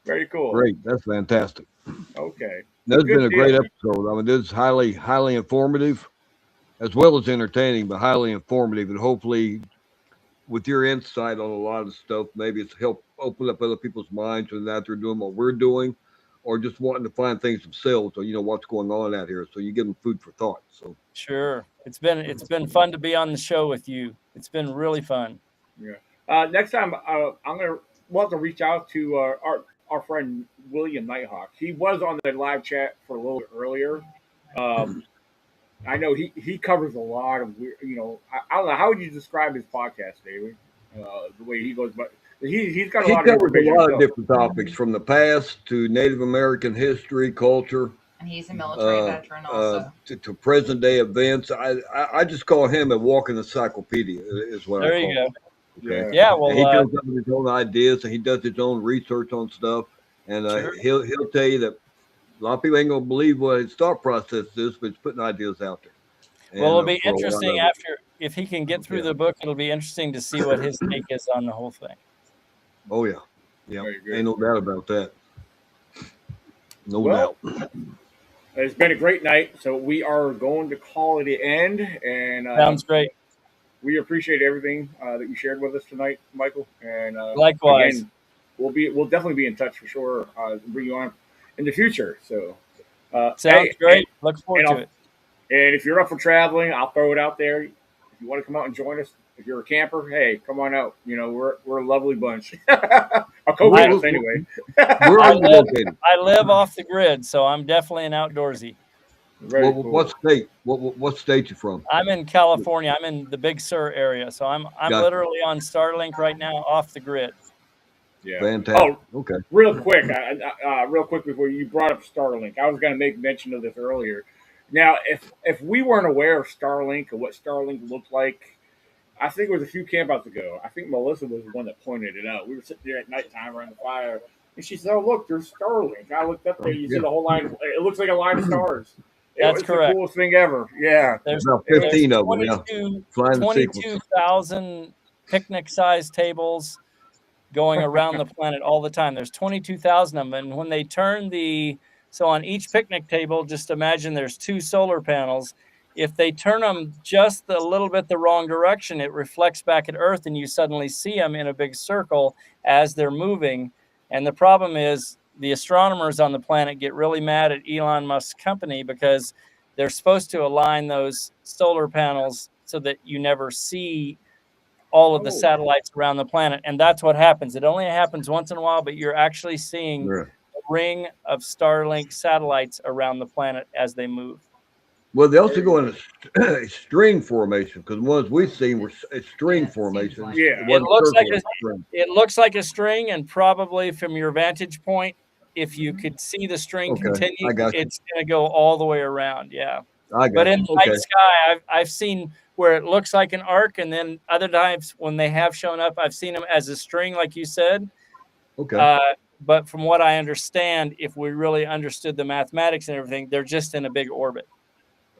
Very cool. Great. That's fantastic. Okay. This has Good been a deal. great episode. I mean, this is highly informative, as well as entertaining, but highly informative, and hopefully, with your insight on a lot of stuff, maybe it's helped open up other people's minds and that they're doing what we're doing, or just wanting to find things themselves, or what's going on out here. So you give them food for thought. So Sure. It's been fun to be on the show with you. It's been really fun. Yeah. Next time, we'll have to reach out to our friend William Nighthawk. He was on the live chat for a little bit earlier. I know he covers a lot of weird. I don't know, how would you describe his podcast, David? The way he goes, but he's got a he lot of covers a information lot of himself. different topics, from the past to Native American history, culture, And he's a military veteran also. to present day events. I just call him a walking encyclopedia. Is what There I call you go. him. Okay. Yeah. And he Well, comes up with his own ideas, and he does his own research on stuff. And Sure. he'll tell you that a lot of people ain't gonna believe what his thought process is, but he's putting ideas out there. And, it'll be for a lot interesting of it. after if he can get through Yeah. the book. It'll be interesting to see what his take is on the whole thing. Oh yeah, yeah, Very good. ain't no doubt about that. No Well, doubt. It's been a great night, so we are going to call it an end. And Sounds great. we appreciate everything that you shared with us tonight, Michael. And Likewise. again, we'll definitely be in touch for sure. Bring you on in the future. So Sounds hey, great. Look forward and to it. And if you're up for traveling, I'll throw it out there. If you want to come out and join us, if you're a camper, hey, come on out. We're a lovely bunch. I'll go with us anyway. Where are you located? I live off the grid, so I'm definitely an outdoorsy. Very cool. What state? What state you from? I'm in California. I'm in the Big Sur area, so I'm Gotcha. literally on Starlink right now, off the grid. Yeah. Fantastic. Okay. Real quick before you brought up Starlink, I was going to make mention of this earlier. Now, if we weren't aware of Starlink or what Starlink looked like, I think it was a few campouts ago. I think Melissa was the one that pointed it out. We were sitting there at nighttime around the fire, and she said, "Oh, look, there's Starlink." I looked up there, you see the whole line. It looks like a line of stars. That's it's correct. the coolest thing ever. Yeah. There's About 15 of them. Yeah. 22,000 picnic-sized tables going around the planet all the time. There's 22,000 of them, and when they turn so on each picnic table, just imagine there's 2 solar panels. If they turn them just a little bit the wrong direction, it reflects back at Earth, and you suddenly see them in a big circle as they're moving. And the problem is the astronomers on the planet get really mad at Elon Musk's company because they're supposed to align those solar panels so that you never see all of the satellites around the planet. And that's what happens. It only happens once in a while, but you're actually seeing Yeah. a ring of Starlink satellites around the planet as they move. Well, they also go in a string formation, because the ones we've seen were a string Yeah, it seems formation. like Yeah. wasn't looks like circular string. It looks like a string, and probably from your vantage point, if you could see the string Okay, continue, I got you. it's going to go all the way around. Yeah. I got But in you. the Okay. night sky, I've seen where it looks like an arc, and then other times when they have shown up, I've seen them as a string, like you said. Okay. But from what I understand, if we really understood the mathematics and everything, they're just in a big orbit.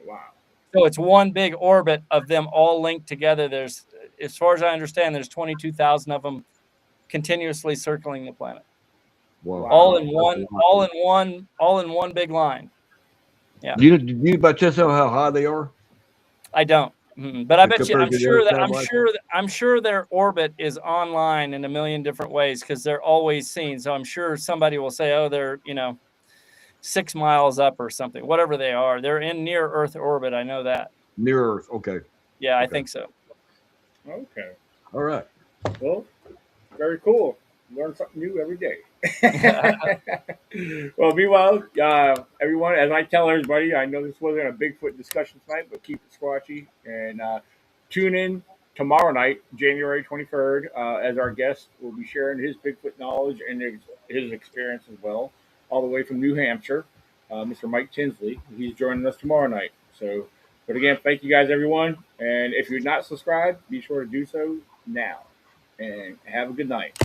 Wow. So it's one big orbit of them all linked together. There's, as far as I understand, there's 22,000 of them continuously circling the planet, Wow. all in one big line. Yeah. Do you by chance know how high they are? I don't. But I And bet you, compared to the other satellites? I'm sure their orbit is online in a million different ways because they're always seen. So I'm sure somebody will say, oh, they're 6 miles up or something, whatever they are. They're in near Earth orbit. I know that. Near Earth. Okay. Yeah, I Okay. think so. Okay. All right. Well, very cool. Learn something new every day. Well, meanwhile, everyone, as I tell everybody, I know this wasn't a Bigfoot discussion tonight, but keep it squatchy and tune in tomorrow night, January 23rd, as our guest, will be sharing his Bigfoot knowledge and his experience as well, all the way from New Hampshire. Mr. Mike Tinsley. He's joining us tomorrow night. So, but again, thank you guys, everyone. And if you're not subscribed, be sure to do so now. And have a good night.